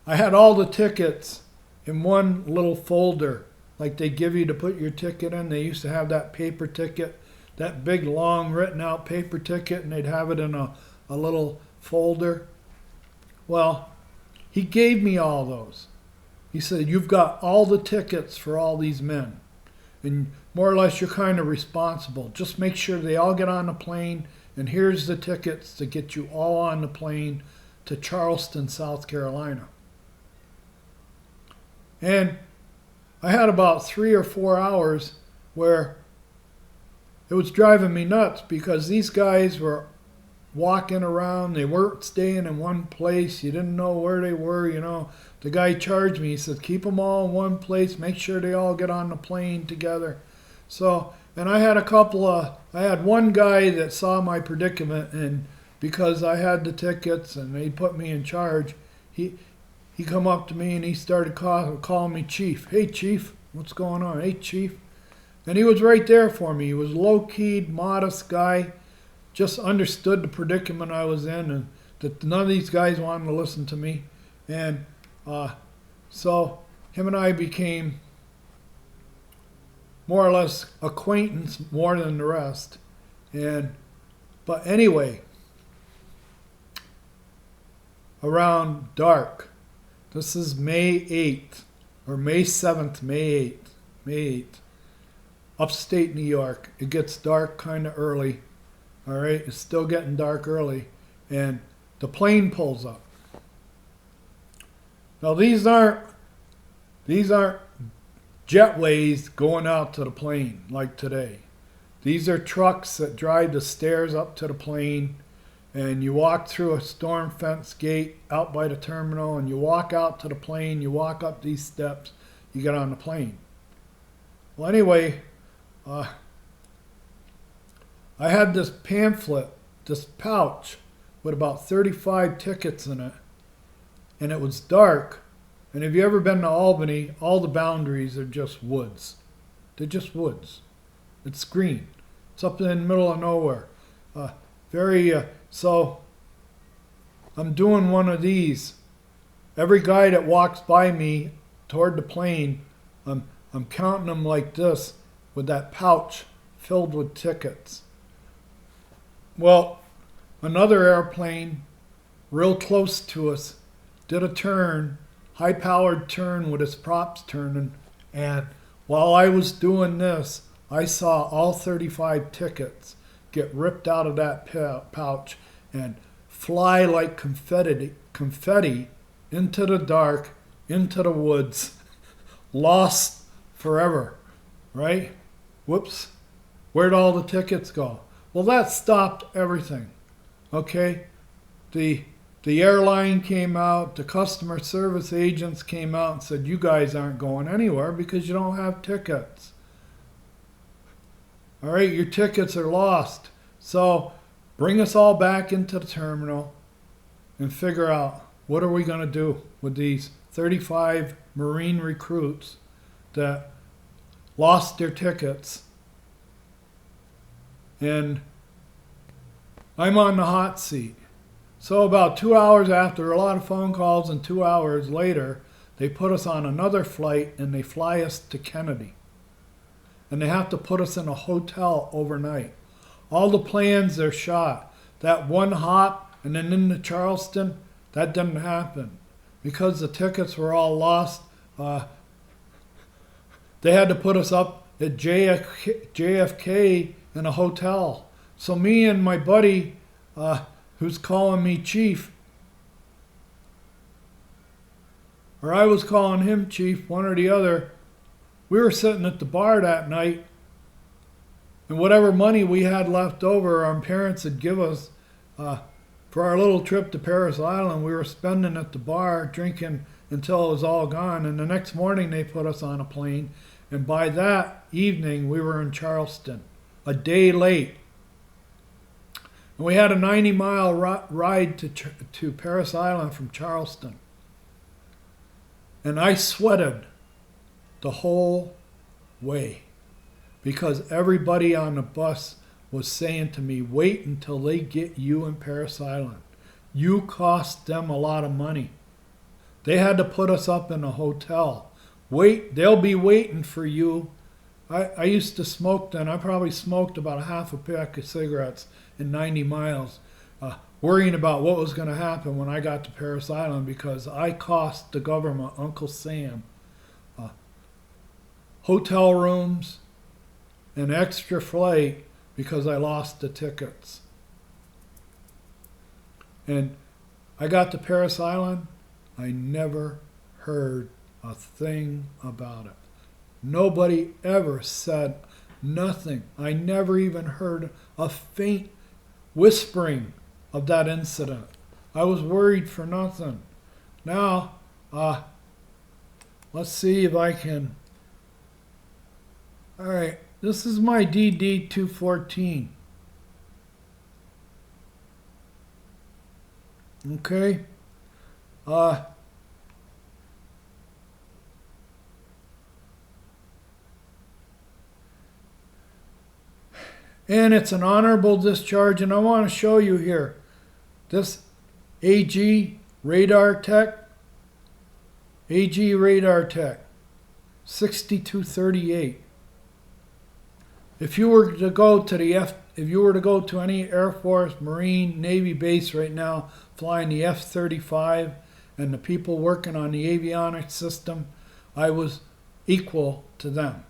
had all the tickets in one little folder, like they give you to put your ticket in. They used to have that paper ticket, that big, long, written out paper ticket, and they'd have it in a little folder. Well, he gave me all those. He said, you've got all the tickets for all these men. And more or less, you're kind of responsible. Just make sure they all get on the plane, and here's the tickets to get you all on the plane to Charleston, South Carolina. And I had about 3 or 4 hours where it was driving me nuts because these guys were walking around. They weren't staying in one place. You didn't know where they were, you know. The guy charged me. He said, keep them all in one place. Make sure they all get on the plane together. So, and I had one guy that saw my predicament, and because I had the tickets and they put me in charge, he come up to me and he started calling me Chief. Hey, Chief, what's going on? Hey, Chief. And he was right there for me. He was a low-keyed, modest guy, just understood the predicament I was in, and that none of these guys wanted to listen to me. And so him and I became more or less acquaintance more than the rest. But anyway, around dark, this is May 8th, or May 7th, May 8th, upstate New York. It gets dark kind of early. All right, it's still getting dark early, and the plane pulls up. Now these aren't jetways going out to the plane like today. These are trucks that drive the stairs up to the plane, and you walk through a storm fence gate out by the terminal, and you walk out to the plane. You walk up these steps, you get on the plane. Well, anyway, I had this pamphlet, this pouch with about 35 tickets in it, and it was dark. And have you ever been to Albany? All the boundaries are just woods. They're just woods. It's green. It's up in the middle of nowhere. So I'm doing one of these. Every guy that walks by me toward the plane, I'm counting them like this with that pouch filled with tickets. Well, another airplane real close to us did a turn, high-powered turn with its props turning, and while I was doing this, I saw all 35 tickets get ripped out of that pouch and fly like confetti into the dark, into the woods, lost forever, right? Whoops. Where'd all the tickets go? Well, that stopped everything, okay? The airline came out, the customer service agents came out and said, you guys aren't going anywhere because you don't have tickets. All right, your tickets are lost. So bring us all back into the terminal and figure out what are we going to do with these 35 Marine recruits that lost their tickets. And I'm on the hot seat. So about 2 hours after a lot of phone calls and 2 hours later, they put us on another flight and they fly us to Kennedy. And they have to put us in a hotel overnight. All the plans are shot. That one hop and then into Charleston, that didn't happen. Because the tickets were all lost, they had to put us up at JFK in a hotel. So me and my buddy, who's calling me Chief, or I was calling him Chief, one or the other, we were sitting at the bar that night, and whatever money we had left over, our parents had give us for our little trip to Paris Island, we were spending at the bar, drinking until it was all gone. And the next morning they put us on a plane, and by that evening we were in Charleston, a day late. And we had a 90-mile ride to Paris Island from Charleston. And I sweated the whole way because everybody on the bus was saying to me, wait until they get you in Paris Island. You cost them a lot of money. They had to put us up in a hotel. Wait, they'll be waiting for you. I used to smoke then. I probably smoked about a half a pack of cigarettes in 90 miles, worrying about what was going to happen when I got to Paris Island because I cost the government, Uncle Sam, hotel rooms, an extra flight because I lost the tickets. And I got to Paris Island, I never heard a thing about it. Nobody ever said nothing. I never even heard a faint whispering of that incident. I was worried for nothing. Now, let's see if I can. All right, this is my DD-214. Okay. And it's an honorable discharge, and I want to show you here. This AG Radar Tech, 6238. If you were to go to any Air Force, Marine, Navy base right now, flying the F-35, and the people working on the avionics system, I was equal to them.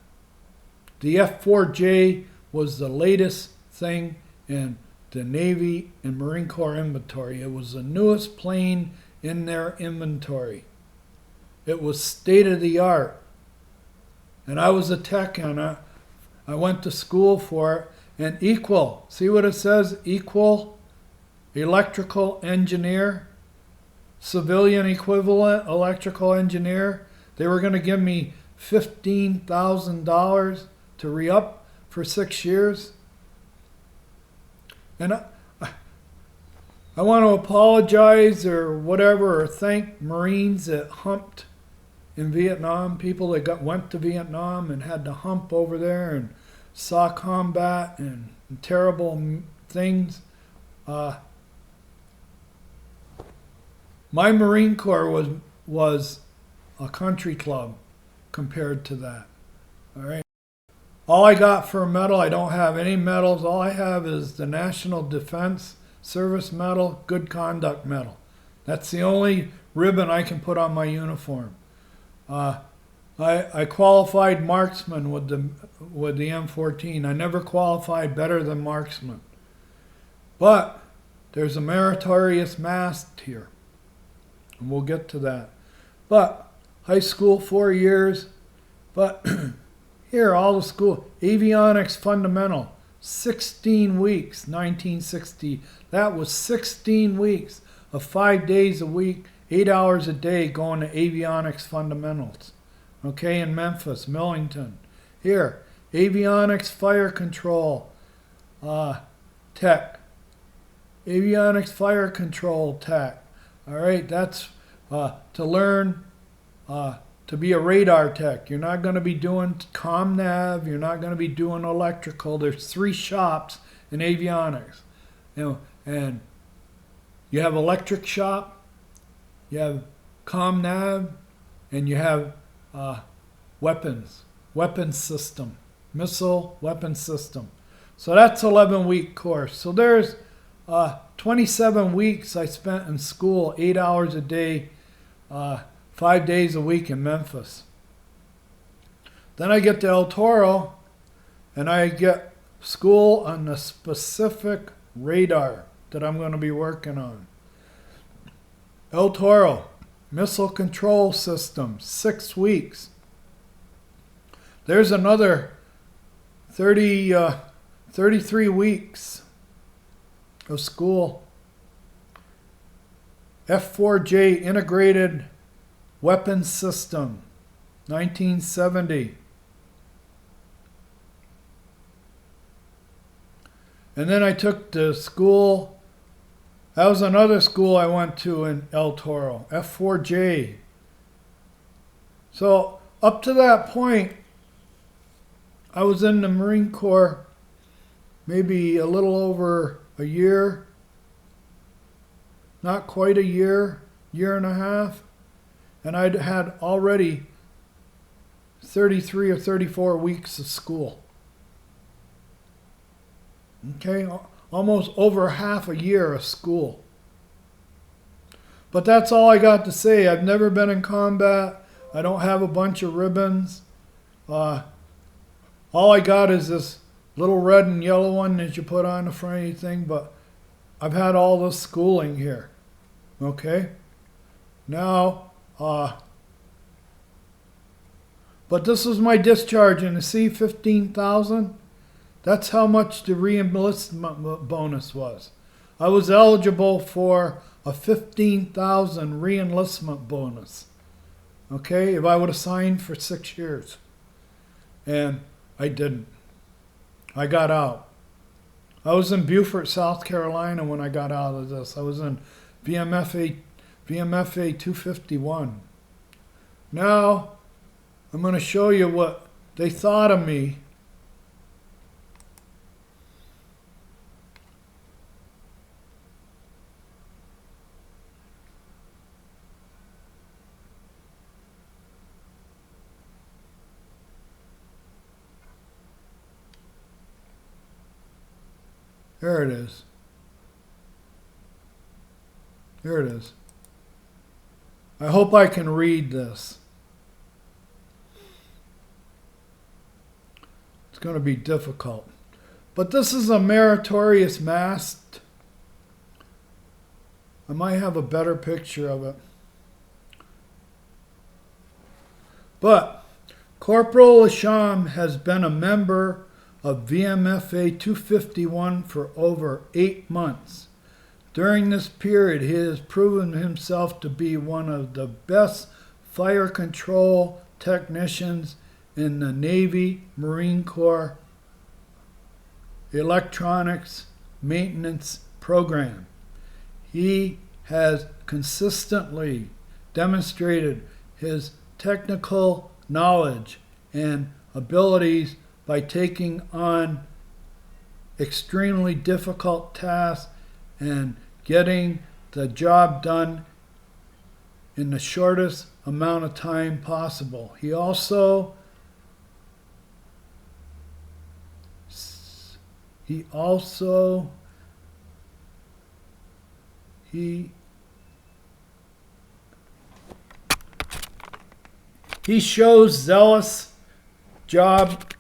The F-4J was the latest thing in the Navy and Marine Corps inventory. It was the newest plane in their inventory. It was state of the art. And I was a tech on it. I went to school for it. And equal, see what it says? Equal electrical engineer, civilian equivalent electrical engineer. They were going to give me $15,000 to re-up for 6 years. And I want to apologize or whatever, or thank Marines that humped in Vietnam, people that went to Vietnam and had to hump over there and saw combat and terrible things. My Marine Corps was a country club compared to that. All right. All I got for a medal, I don't have any medals. All I have is the National Defense Service Medal, Good Conduct Medal. That's the only ribbon I can put on my uniform. I qualified marksman with the M14. I never qualified better than marksman. But there's a meritorious mast here, and we'll get to that. But high school, 4 years. But here, all the school, avionics fundamental, 16 weeks, 1960. That was 16 weeks of 5 days a week, 8 hours a day going to avionics fundamentals. Okay, in Memphis, Millington. Here, avionics fire control tech. Avionics fire control tech. All right, that's to learn to be a radar tech. You're not going to be doing ComNav. You're not going to be doing electrical. There's 3 shops in avionics. You know, And you have electric shop, you have ComNav, and you have weapons system, missile weapons system. So that's 11-week course. So there's 27 weeks I spent in school, 8 hours a day, 5 days a week in Memphis. Then I get to El Toro, and I get school on the specific radar that I'm going to be working on. El Toro, missile control system, 6 weeks. There's another 33 weeks of school. F4J integrated weapons system, 1970. And then I took the school, that was another school I went to in El Toro, F4J. So up to that point, I was in the Marine Corps maybe a little over a year, not quite a year, year and a half, and I'd had already 33 or 34 weeks of school. Okay, almost over half a year of school. But that's all I got to say. I've never been in combat. I don't have a bunch of ribbons. All I got is this little red and yellow one that you put on the front of your thing, but I've had all this schooling here. Okay? Now, but this was my discharge in the C-15,000. That's how much the re-enlistment bonus was. I was eligible for a 15,000 re-enlistment bonus. Okay, if I would have signed for 6 years. And I didn't. I got out. I was in Beaufort, South Carolina when I got out of this. I was in VMFA 251. Now, I'm going to show you what they thought of me. There it is. There it is. I hope I can read this. It's going to be difficult. But this is a meritorious mast. I might have a better picture of it. But Corporal Lasham has been a member of VMFA 251 for over 8 months. During this period, he has proven himself to be one of the best fire control technicians in the Navy, Marine Corps electronics maintenance program. He has consistently demonstrated his technical knowledge and abilities by taking on extremely difficult tasks and getting the job done in the shortest amount of time possible. He also shows zealous job.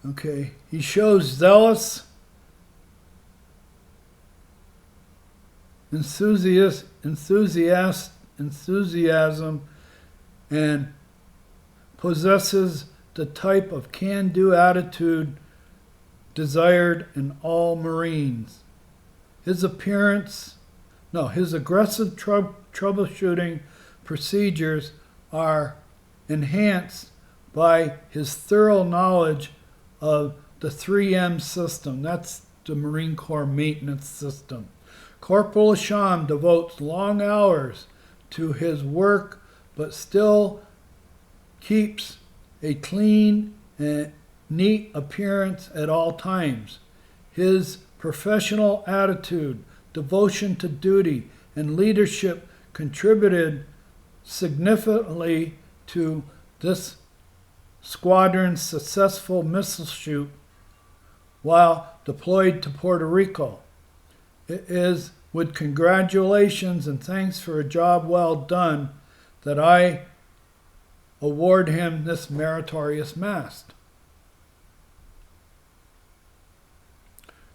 Okay, he shows zealous enthusiasm and possesses the type of can-do attitude desired in all Marines. His aggressive troubleshooting procedures are enhanced by his thorough knowledge of the 3M system. That's the Marine Corps maintenance system. Corporal Asham devotes long hours to his work, but still keeps a clean and neat appearance at all times. His professional attitude, devotion to duty, and leadership contributed significantly to this squadron's successful missile shoot while deployed to Puerto Rico. It is with congratulations and thanks for a job well done that I award him this meritorious mast.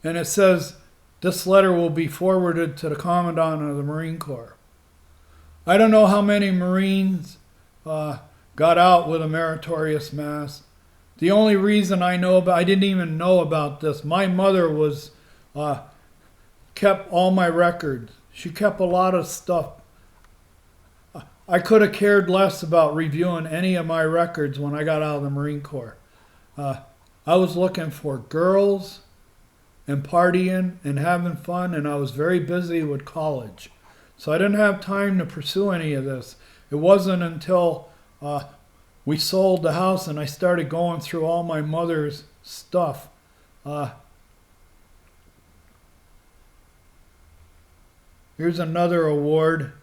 And it says this letter will be forwarded to the Commandant of the Marine Corps. I don't know how many Marines got out with a meritorious mast. The only reason I didn't even know about this. My mother kept all my records. She kept a lot of stuff. I could have cared less about reviewing any of my records when I got out of the Marine Corps. I was looking for girls and partying and having fun, and I was very busy with college. So I didn't have time to pursue any of this. It wasn't until we sold the house and I started going through all my mother's stuff. Here's another award,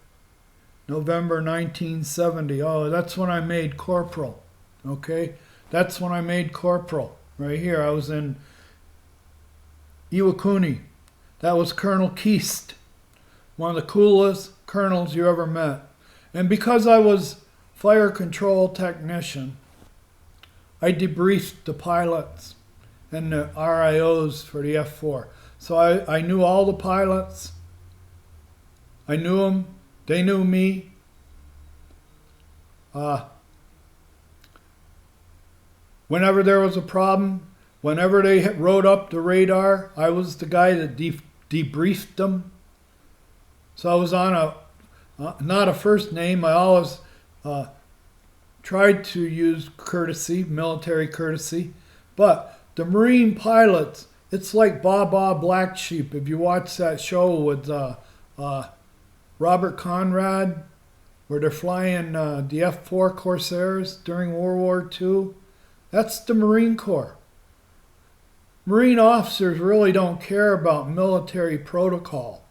November 1970. Oh, that's when I made corporal. Okay, that's when I made corporal. Right here, I was in Iwakuni. That was Colonel Keast, one of the coolest colonels you ever met. And because I was fire control technician, I debriefed the pilots and the RIOs for the F4. So I knew all the pilots. I knew them. They knew me. Whenever there was a problem, whenever they rode up the radar, I was the guy that debriefed them. So I was on not a first name. I always tried to use courtesy, military courtesy. But the Marine pilots, it's like Baa Black Sheep. If you watch that show with Robert Conrad, where they're flying the F-4 Corsairs during World War II, that's the Marine Corps. Marine officers really don't care about military protocol,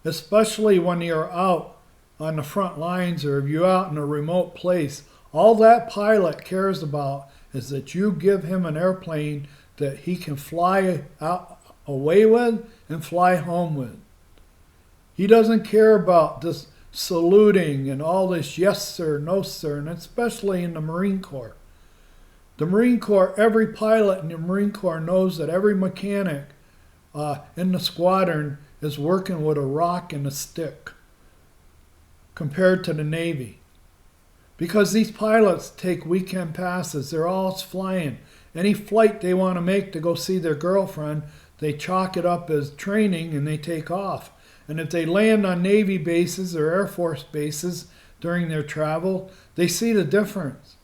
especially when you're out on the front lines or if you're out in a remote place. All that pilot cares about is that you give him an airplane that he can fly out away with and fly home with. He doesn't care about this saluting and all this yes sir, no sir, and especially in the Marine Corps. The Marine Corps, every pilot in the Marine Corps knows that every mechanic in the squadron is working with a rock and a stick compared to the Navy. Because these pilots take weekend passes. They're all flying. Any flight they want to make to go see their girlfriend, they chalk it up as training and they take off. And if they land on Navy bases or Air Force bases during their travel, they see the difference.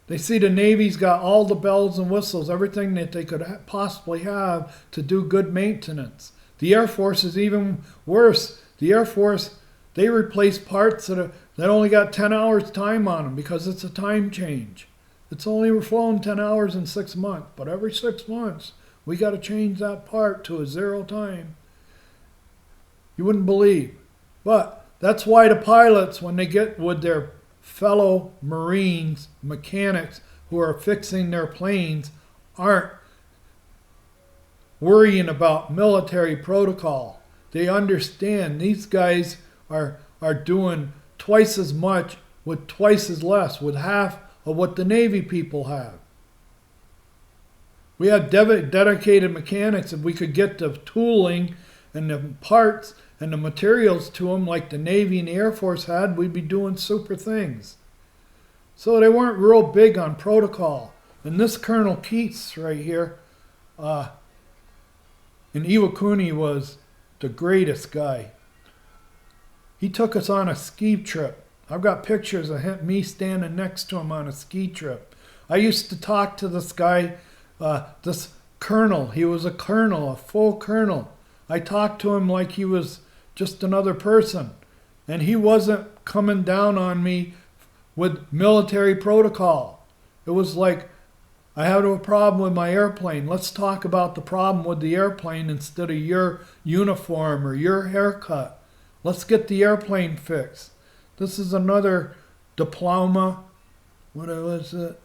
They see the Navy's got all the bells and whistles, everything that they could possibly have to do good maintenance. The Air Force is even worse. The Air Force, they replace parts that only got 10 hours time on them because it's a time change. It's only flown 10 hours in 6 months, but every 6 months we got to change that part to a 0 time. You wouldn't believe. But that's why the pilots, when they get with their fellow Marines, mechanics who are fixing their planes, aren't worrying about military protocol. They understand these guys are doing twice as much with twice as less, with half of what the Navy people have. We have dedicated mechanics. If we could get the tooling and the parts and the materials to them like the Navy and the Air Force had, we'd be doing super things. So they weren't real big on protocol. And this Colonel Keats right here in Iwakuni was the greatest guy. He took us on a ski trip. I've got pictures of me standing next to him on a ski trip. I used to talk to this guy, this colonel. He was a colonel, a full colonel. I talked to him like he was just another person. And he wasn't coming down on me with military protocol. It was like I have a problem with my airplane. Let's talk about the problem with the airplane instead of your uniform or your haircut. Let's get the airplane fixed. This is another diploma. What was it?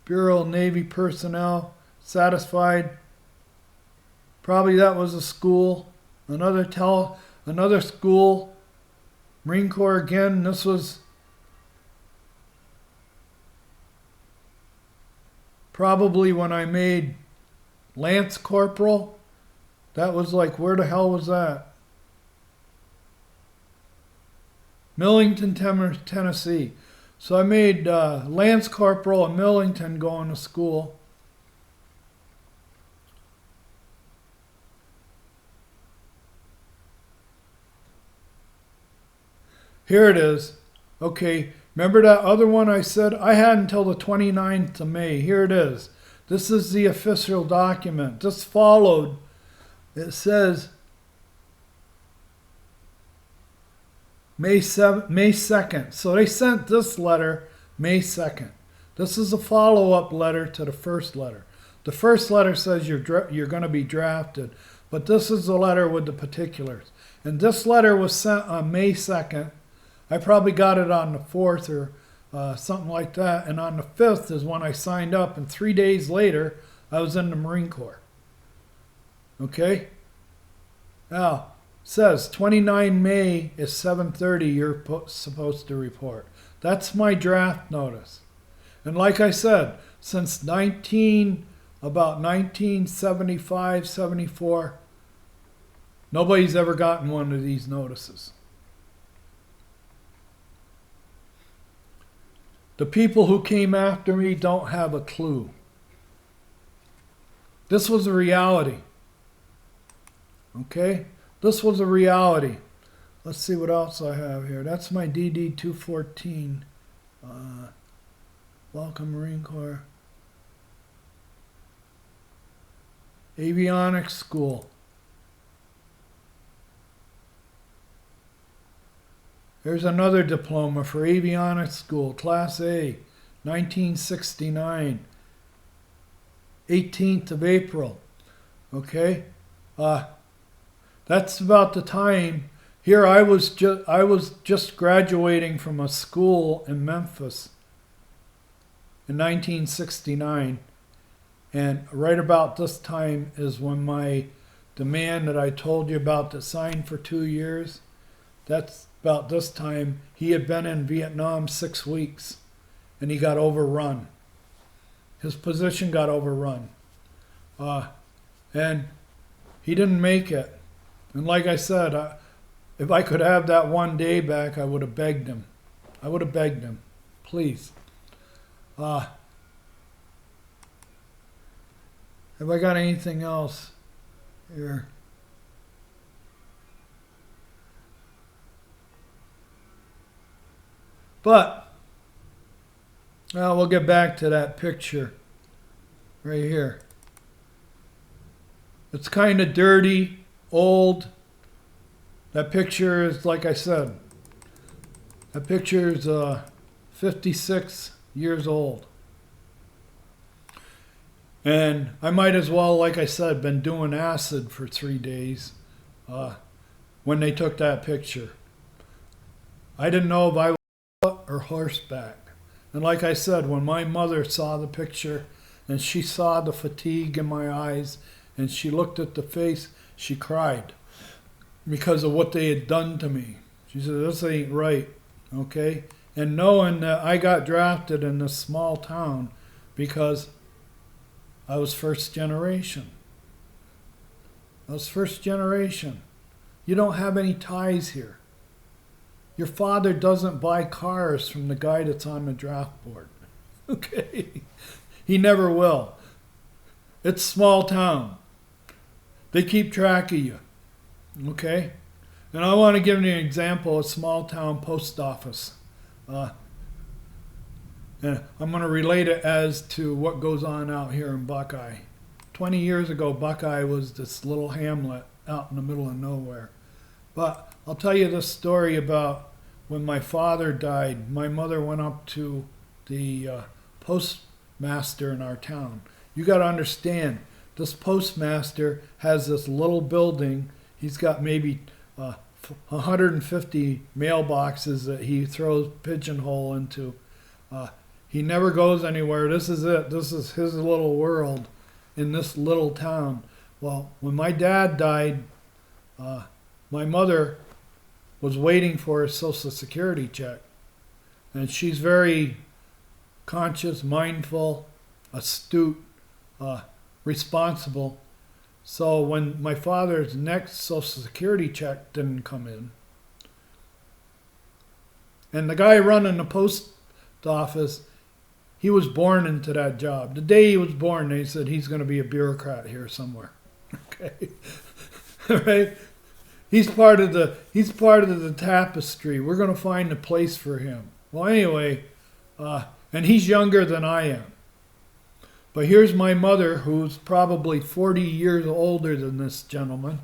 Bureau of Navy Personnel. Satisfied. Probably that was a school. Another school. Marine Corps again. This was probably when I made Lance Corporal. That was like, where the hell was that? Millington, Tennessee. So I made Lance Corporal in Millington going to school. Here it is. Okay, remember that other one I said? I had until the 29th of May. Here it is. This is the official document. This followed. It says May 2nd. So they sent this letter May 2nd. This is a follow-up letter to the first letter. The first letter says you're going to be drafted, but this is the letter with the particulars. And this letter was sent on May 2nd. I probably got it on the 4th or something like that. And on the 5th is when I signed up. And 3 days later, I was in the Marine Corps. Okay? Now, it says 29 May is 7:30 you're supposed to report. That's my draft notice. And like I said, since about 1975, 74, nobody's ever gotten one of these notices. The people who came after me don't have a clue. This was a reality. Okay? This was a reality. Let's see what else I have here. That's my DD 214. Welcome Marine Corps. Avionics School. There's another diploma for Avionics School, Class A, 1969, 18th of April. Okay? That's about the time. Here I was just graduating from a school in Memphis in 1969. And right about this time is when the man that I told you about that signed for 2 years, that's about this time. He had been in Vietnam 6 weeks and he got overrun. His position got overrun. And he didn't make it. And like I said, if I could have that 1 day back, I would have begged him. I would have begged him. Please. Have I got anything else here? But, we'll get back to that picture right here. It's kind of dirty, old. That picture is, like I said, that picture is 56 years old. And I might as well, like I said, been doing acid for 3 days when they took that picture. I didn't know if I was foot or horseback. And like I said, when my mother saw the picture and she saw the fatigue in my eyes and she looked at the face, she cried because of what they had done to me. She said, this ain't right, okay? And knowing that I got drafted in this small town because I was first generation. I was first generation. You don't have any ties here. Your father doesn't buy cars from the guy that's on the draft board. Okay? He never will. It's small town. They keep track of you. Okay? And I want to give you an example of a small town post office. And I'm going to relate it as to what goes on out here in Buckeye. 20 years ago, Buckeye was this little hamlet out in the middle of nowhere. But I'll tell you this story about when my father died, my mother went up to the postmaster in our town. You got to understand, this postmaster has this little building. He's got maybe 150 mailboxes that he throws pigeonhole into. He never goes anywhere. This is it. This is his little world in this little town. Well, when my dad died, my mother was waiting for a Social Security check. And she's very conscious, mindful, astute, responsible. So when my father's next Social Security check didn't come in, and the guy running the post office, he was born into that job. The day he was born, they said he's going to be a bureaucrat here somewhere. Okay, right? He's part of the tapestry. We're going to find a place for him. Well, anyway, and he's younger than I am. But here's my mother, who's probably 40 years older than this gentleman.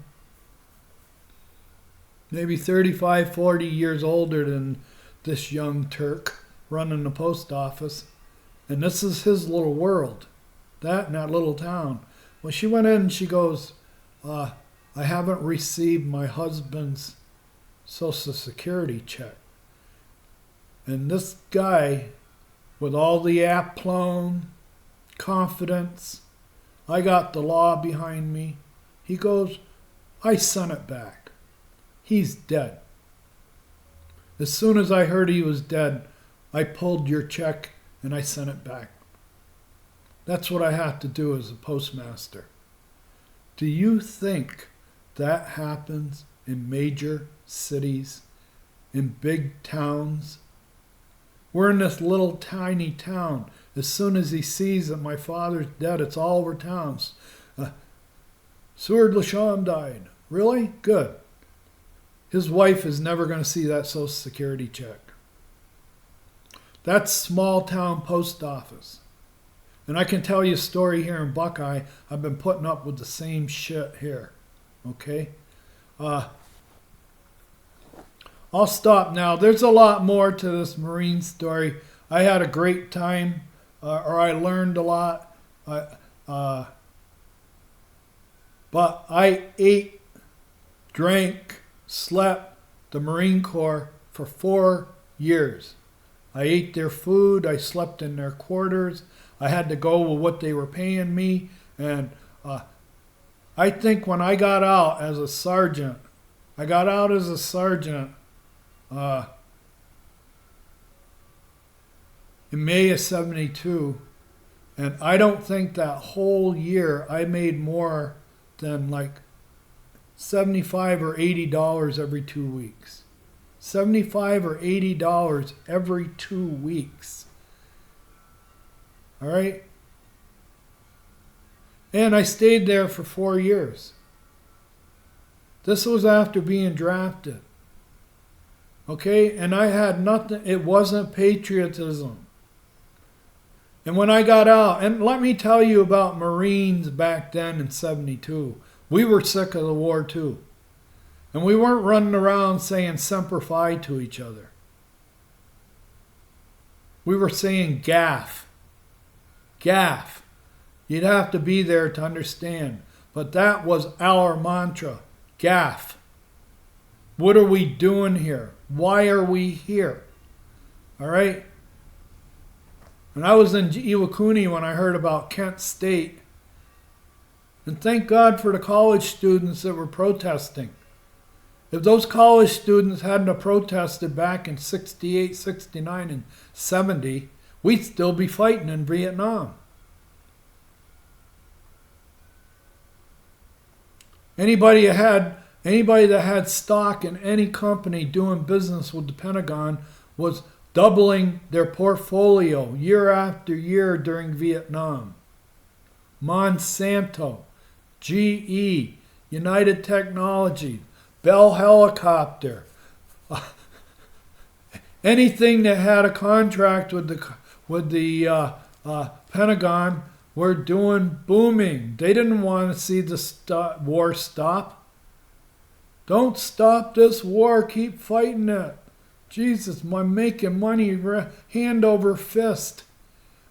Maybe 35, 40 years older than this young Turk running the post office. And this is his little world, that in that little town. Well, she went in and she goes, I haven't received my husband's Social Security check. And this guy, with all the aplomb, confidence, I got the law behind me. He goes, I sent it back. He's dead. As soon as I heard he was dead, I pulled your check and I sent it back. That's what I have to do as a postmaster. Do you think that happens in major cities, in big towns? We're in this little tiny town. As soon as he sees that my father's dead, it's all over towns. Seward LaShawn died. Really? Good. His wife is never going to see that Social Security check. That's small town post office. And I can tell you a story here in Buckeye. I've been putting up with the same shit here. Okay? I'll stop now. There's a lot more to this Marine story. I had a great time, or I learned a lot. But I ate, drank, slept the Marine Corps for 4 years. I ate their food. I slept in their quarters. I had to go with what they were paying me. And I think when I got out as a sergeant, in May of 72, and I don't think that whole year I made more than like $75 or $80 every 2 weeks. $75 or $80 every 2 weeks. All right? And I stayed there for 4 years. This was after being drafted. Okay? And I had nothing. It wasn't patriotism. And when I got out, and let me tell you about Marines back then in 72. We were sick of the war too. And we weren't running around saying Semper Fi to each other. We were saying gaff. Gaff. You'd have to be there to understand. But that was our mantra. Gaff. What are we doing here? Why are we here? All right? And I was in Iwakuni when I heard about Kent State. And thank God for the college students that were protesting. If those college students hadn't have protested back in 68, 69, and 70, we'd still be fighting in Vietnam. Anybody that had stock in any company doing business with the Pentagon was doubling their portfolio year after year during Vietnam. Monsanto, GE, United Technologies, Bell Helicopter, anything that had a contract with the Pentagon were doing booming. They didn't want to see the war stop. Don't stop this war. Keep fighting it. Jesus, I'm making money hand over fist.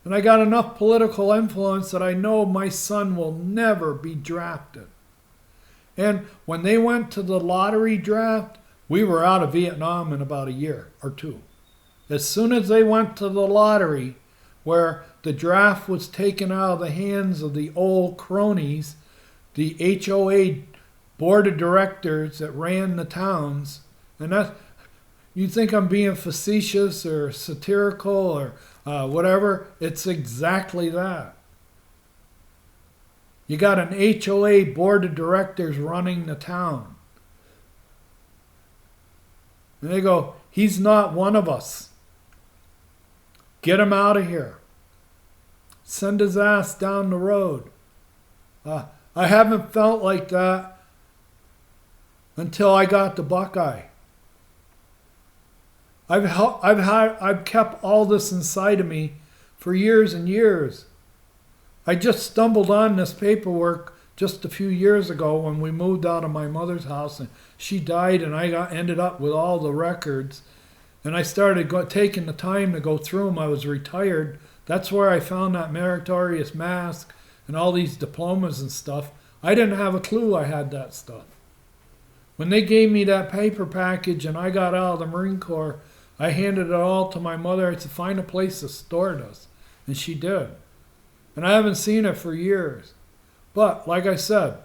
And I got enough political influence that I know my son will never be drafted. And when they went to the lottery draft, we were out of Vietnam in about a year or two. As soon as they went to the lottery, where the draft was taken out of the hands of the old cronies, the HOA board of directors that ran the towns, and that, you think I'm being facetious or satirical or whatever, it's exactly that. You got an HOA board of directors running the town. And they go, he's not one of us. Get him out of here. Send his ass down the road. I haven't felt like that until I got to Buckeye. I've kept all this inside of me for years and years. I just stumbled on this paperwork just a few years ago when we moved out of my mother's house and she died, and I ended up with all the records, and I started taking the time to go through them. I was retired. That's where I found that meritorious mask and all these diplomas and stuff. I didn't have a clue I had that stuff. When they gave me that paper package and I got out of the Marine Corps, I handed it all to my mother. I said, find a place to store this. And she did. And I haven't seen it for years. But, like I said,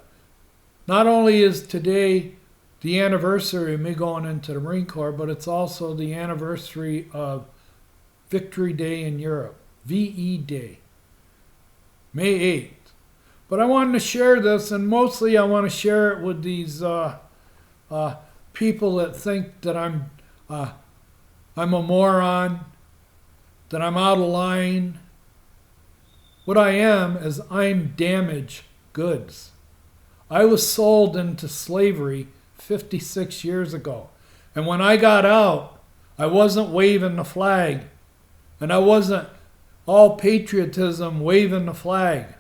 not only is today the anniversary of me going into the Marine Corps, but it's also the anniversary of Victory Day in Europe, VE Day, May 8th. But I wanted to share this, and mostly I want to share it with these people that think that I'm a moron, that I'm out of line. What I am is I'm damaged goods. I was sold into slavery 56 years ago. And when I got out, I wasn't waving the flag. And I wasn't all patriotism waving the flag.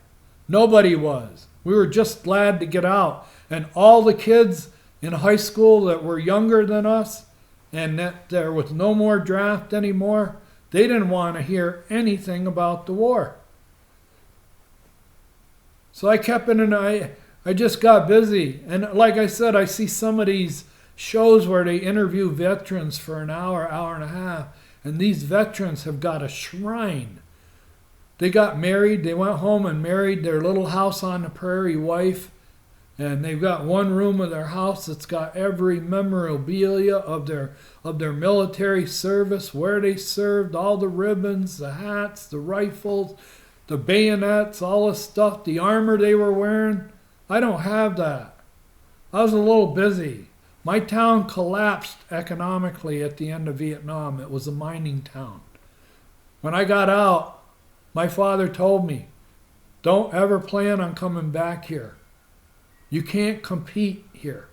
Nobody was. We were just glad to get out. And all the kids in high school that were younger than us, and that there was no more draft anymore, they didn't want to hear anything about the war. So I kept it, and I just got busy. And like I said, I see some of these shows where they interview veterans for an hour, hour and a half, and these veterans have got a shrine. They got married, they went home and married their little house on the prairie wife, and they've got one room of their house that's got every memorabilia of their military service, where they served, all the ribbons, the hats, the rifles, the bayonets, all the stuff, the armor they were wearing. I don't have that. I was a little busy. My town collapsed economically at the end of Vietnam. It was a mining town. When I got out, my father told me, don't ever plan on coming back here. You can't compete here.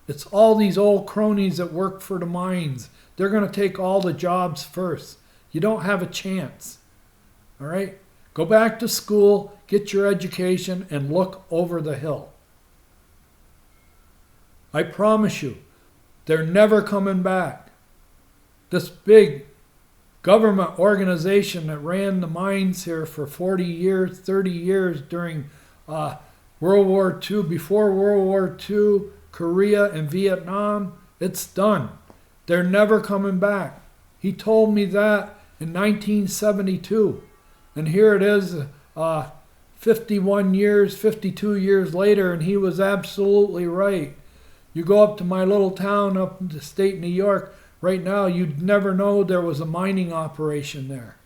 It's all these old cronies that work for the mines. They're going to take all the jobs first. You don't have a chance. All right? Go back to school, get your education, and look over the hill. I promise you, they're never coming back. This big government organization that ran the mines here for 40 years, 30 years during World War II, before World War II, Korea and Vietnam, it's done. They're never coming back. He told me that in 1972. And here it is 51 years, 52 years later, and he was absolutely right. You go up to my little town up in the state of New York, right now you'd never know there was a mining operation there.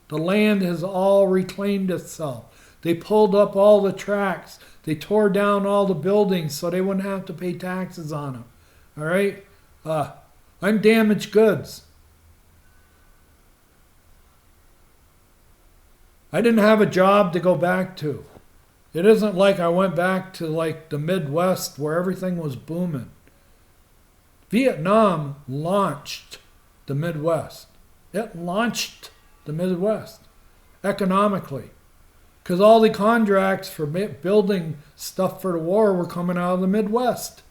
The land has all reclaimed itself. They pulled up all the tracks. They tore down all the buildings so they wouldn't have to pay taxes on them. All right? I'm damaged goods. I didn't have a job to go back to. It isn't like I went back to like the Midwest where everything was booming. Vietnam launched the Midwest. It launched the Midwest economically. Because all the contracts for building stuff for the war were coming out of the Midwest.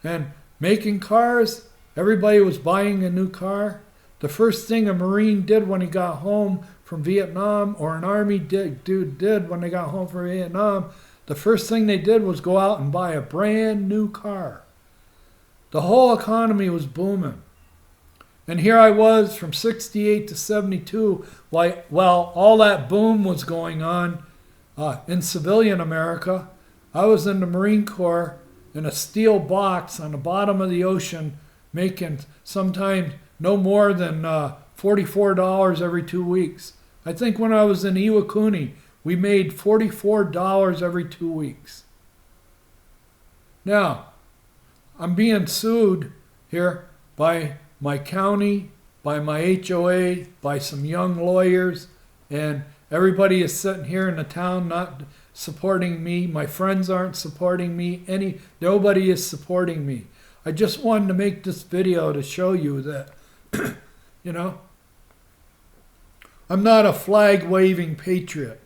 And making cars, everybody was buying a new car. The first thing a Marine did when he got home from Vietnam, or an Army dude did when they got home from Vietnam, the first thing they did was go out and buy a brand new car. The whole economy was booming. And here I was from 68 to 72, while all that boom was going on in civilian America. I was in the Marine Corps in a steel box on the bottom of the ocean, making sometimes no more than $44 every 2 weeks. I think when I was in Iwakuni, we made $44 every 2 weeks. Now, I'm being sued here by my county, by my HOA, by some young lawyers, and everybody is sitting here in the town not supporting me. My friends aren't supporting me. Nobody is supporting me. I just wanted to make this video to show you that, you know, I'm not a flag-waving patriot.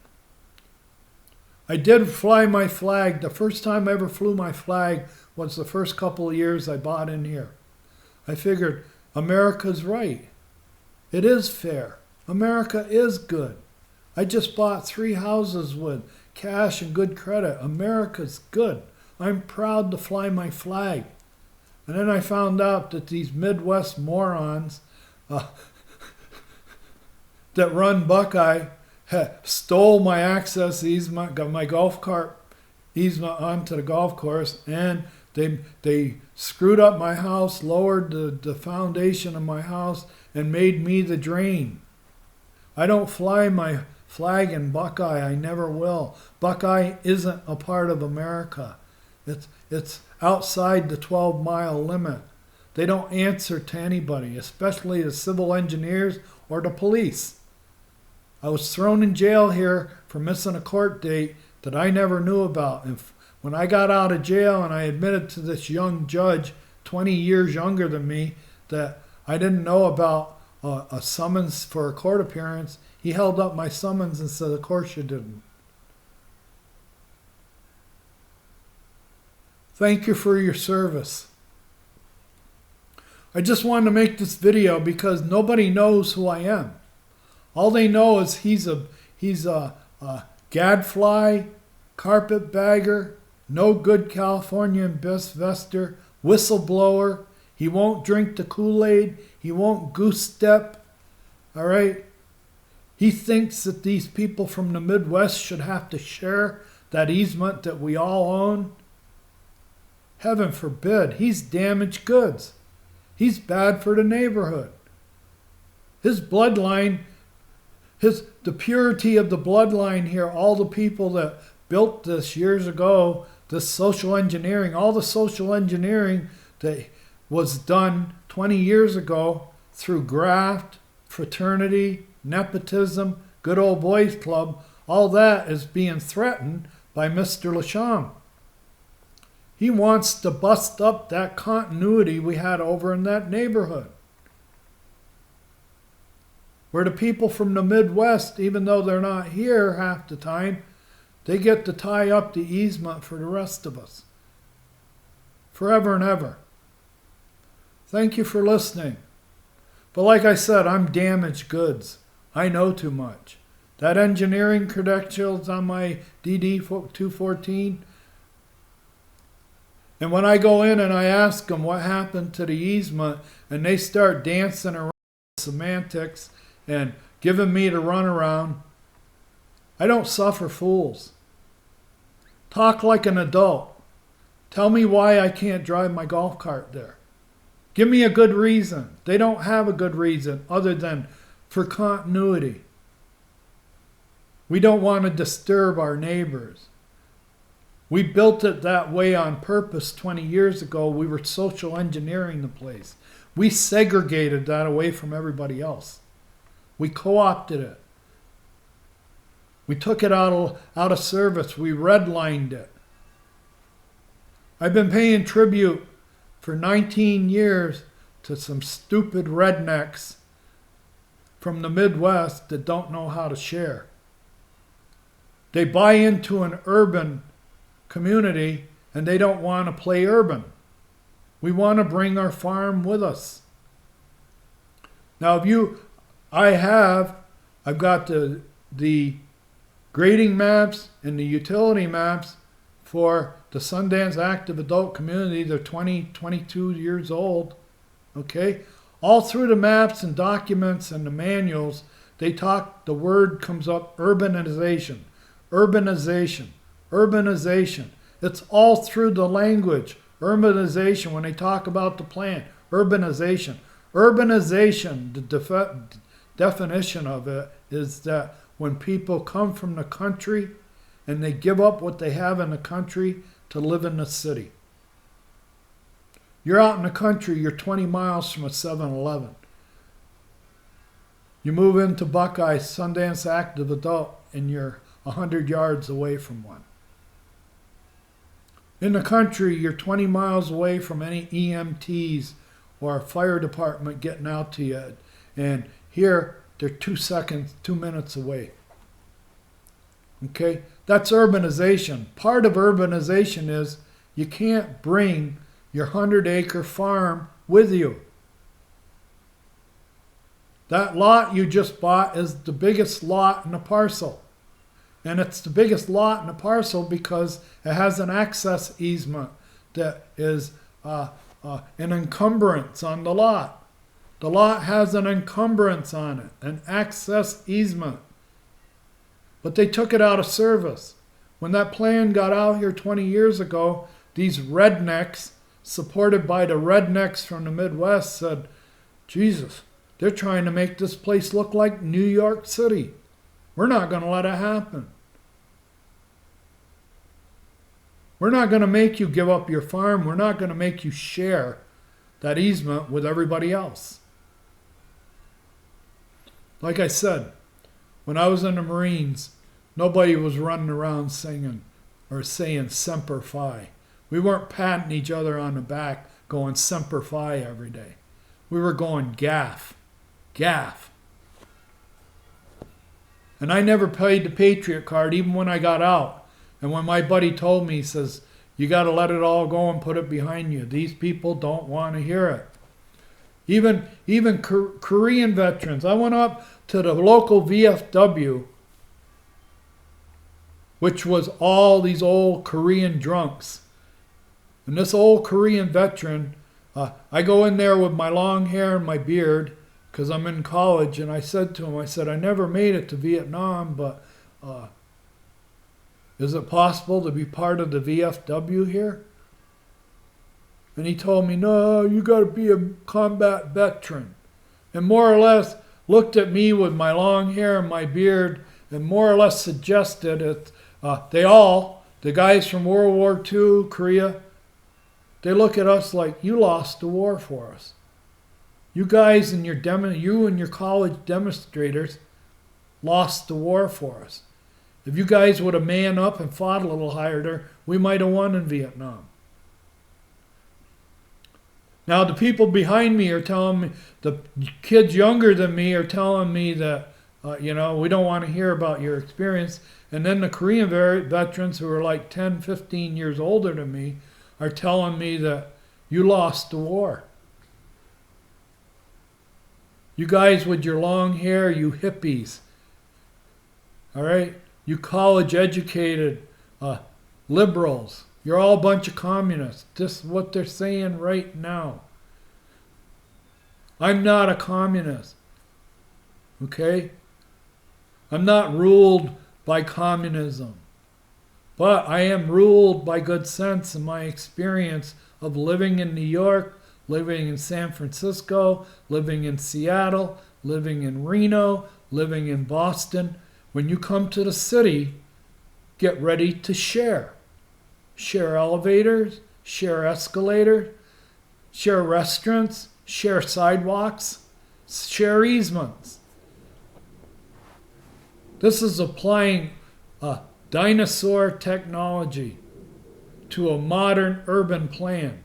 I did fly my flag. The first time I ever flew my flag was the first couple of years I bought in here. I figured America's right. It is fair. America is good. I just bought 3 houses with cash and good credit. America's good. I'm proud to fly my flag. And then I found out that these Midwest morons that run Buckeye stole my access easement, got my golf cart easement onto the golf course, and they screwed up my house, lowered the foundation of my house, and made me the drain. I don't fly my flag in Buckeye. I never will. Buckeye isn't a part of America. It's outside the 12-mile limit. They don't answer to anybody, especially the civil engineers or the police. I was thrown in jail here for missing a court date that I never knew about. And when I got out of jail and I admitted to this young judge, 20 years younger than me, that I didn't know about a summons for a court appearance, he held up my summons and said, "Of course you didn't." Thank you for your service. I just wanted to make this video because nobody knows who I am. All they know is he's a gadfly, carpetbagger, no good California investor, whistleblower. He won't drink the Kool-Aid. He won't goose step. All right? He thinks that these people from the Midwest should have to share that easement that we all own. Heaven forbid. He's damaged goods. He's bad for the neighborhood. His bloodline, the purity of the bloodline here, all the people that built this years ago, this social engineering, all the social engineering that was done 20 years ago through graft, fraternity, nepotism, good old boys club, all that is being threatened by Mr. Lasham. He wants to bust up that continuity we had over in that neighborhood, where the people from the Midwest, even though they're not here half the time, they get to tie up the easement for the rest of us. Forever and ever. Thank you for listening. But like I said, I'm damaged goods. I know too much. That engineering credentials on my DD 214, and when I go in and I ask them what happened to the easement, and they start dancing around semantics and giving me the runaround, I don't suffer fools. Talk like an adult. Tell me why I can't drive my golf cart there. Give me a good reason. They don't have a good reason other than for continuity. We don't want to disturb our neighbors. We built it that way on purpose 20 years ago. We were social engineering the place. We segregated that away from everybody else. We co-opted it. We took it out of service. We redlined it. I've been paying tribute for 19 years to some stupid rednecks from the Midwest that don't know how to share. They buy into an urban community and they don't want to play urban. We want to bring our farm with us. Now, I've got the grading maps and the utility maps for the Sundance Active Adult Community. They're 20, 22 years old. Okay? All through the maps and documents and the manuals, the word comes up, urbanization, urbanization, urbanization. It's all through the language, urbanization, when they talk about the plan, urbanization. Urbanization, the definition of it is that when people come from the country and they give up what they have in the country to live in the city. You're out in the country, you're 20 miles from a 7-Eleven. You move into Buckeye, Sundance Active Adult, and you're 100 yards away from one. In the country, you're 20 miles away from any EMTs or a fire department getting out to you. And here, they're 2 minutes away. Okay? That's urbanization. Part of urbanization is you can't bring your 100-acre farm with you. That lot you just bought is the biggest lot in the parcel. And it's the biggest lot in the parcel because it has an access easement that is an encumbrance on the lot. The lot has an encumbrance on it, an access easement. But they took it out of service. When that plan got out here 20 years ago, these rednecks, supported by the rednecks from the Midwest, said, Jesus, they're trying to make this place look like New York City. We're not going to let it happen. We're not going to make you give up your farm. We're not going to make you share that easement with everybody else. Like I said, when I was in the Marines, nobody was running around singing or saying Semper Fi. We weren't patting each other on the back going Semper Fi every day. We were going gaff, gaff. And I never paid the Patriot card even when I got out. And when my buddy told me, he says, you got to let it all go and put it behind you. These people don't want to hear it. Even Korean veterans. I went up to the local VFW, which was all these old Korean drunks. And this old Korean veteran, I go in there with my long hair and my beard because I'm in college, and I said to him, I never made it to Vietnam, but is it possible to be part of the VFW here? And he told me, no, you got to be a combat veteran. And more or less looked at me with my long hair and my beard and more or less suggested it. The guys from World War II, Korea, they look at us like, you lost the war for us. You guys and you and your college demonstrators lost the war for us. If you guys would have manned up and fought a little harder, we might have won in Vietnam. Now the people behind me are telling me, the kids younger than me are telling me that, we don't want to hear about your experience. And then the Korean veterans who are like 10, 15 years older than me are telling me that you lost the war. You guys with your long hair, you hippies, all right? You college-educated liberals, you're all a bunch of communists. This is what they're saying right now. I'm not a communist, okay? I'm not ruled by communism, but I am ruled by good sense and my experience of living in New York, living in San Francisco, living in Seattle, living in Reno, living in Boston. When you come to the city, get ready to share. Share elevators, share escalators, share restaurants, share sidewalks, share easements. This is applying dinosaur technology to a modern urban plan.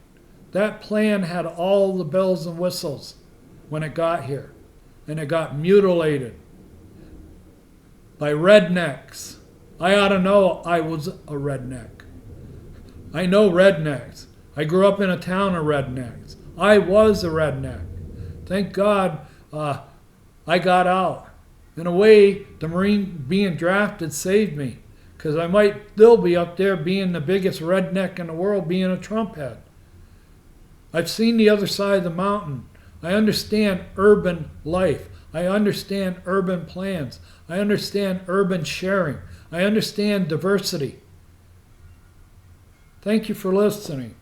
That plan had all the bells and whistles when it got here, and it got mutilated by rednecks. I ought to know I was a redneck. I know rednecks. I grew up in a town of rednecks. I was a redneck. Thank God I got out. In a way, the Marine being drafted saved me, because I might still be up there being the biggest redneck in the world, being a Trump head. I've seen the other side of the mountain. I understand urban life. I understand urban plans. I understand urban sharing. I understand diversity. Thank you for listening.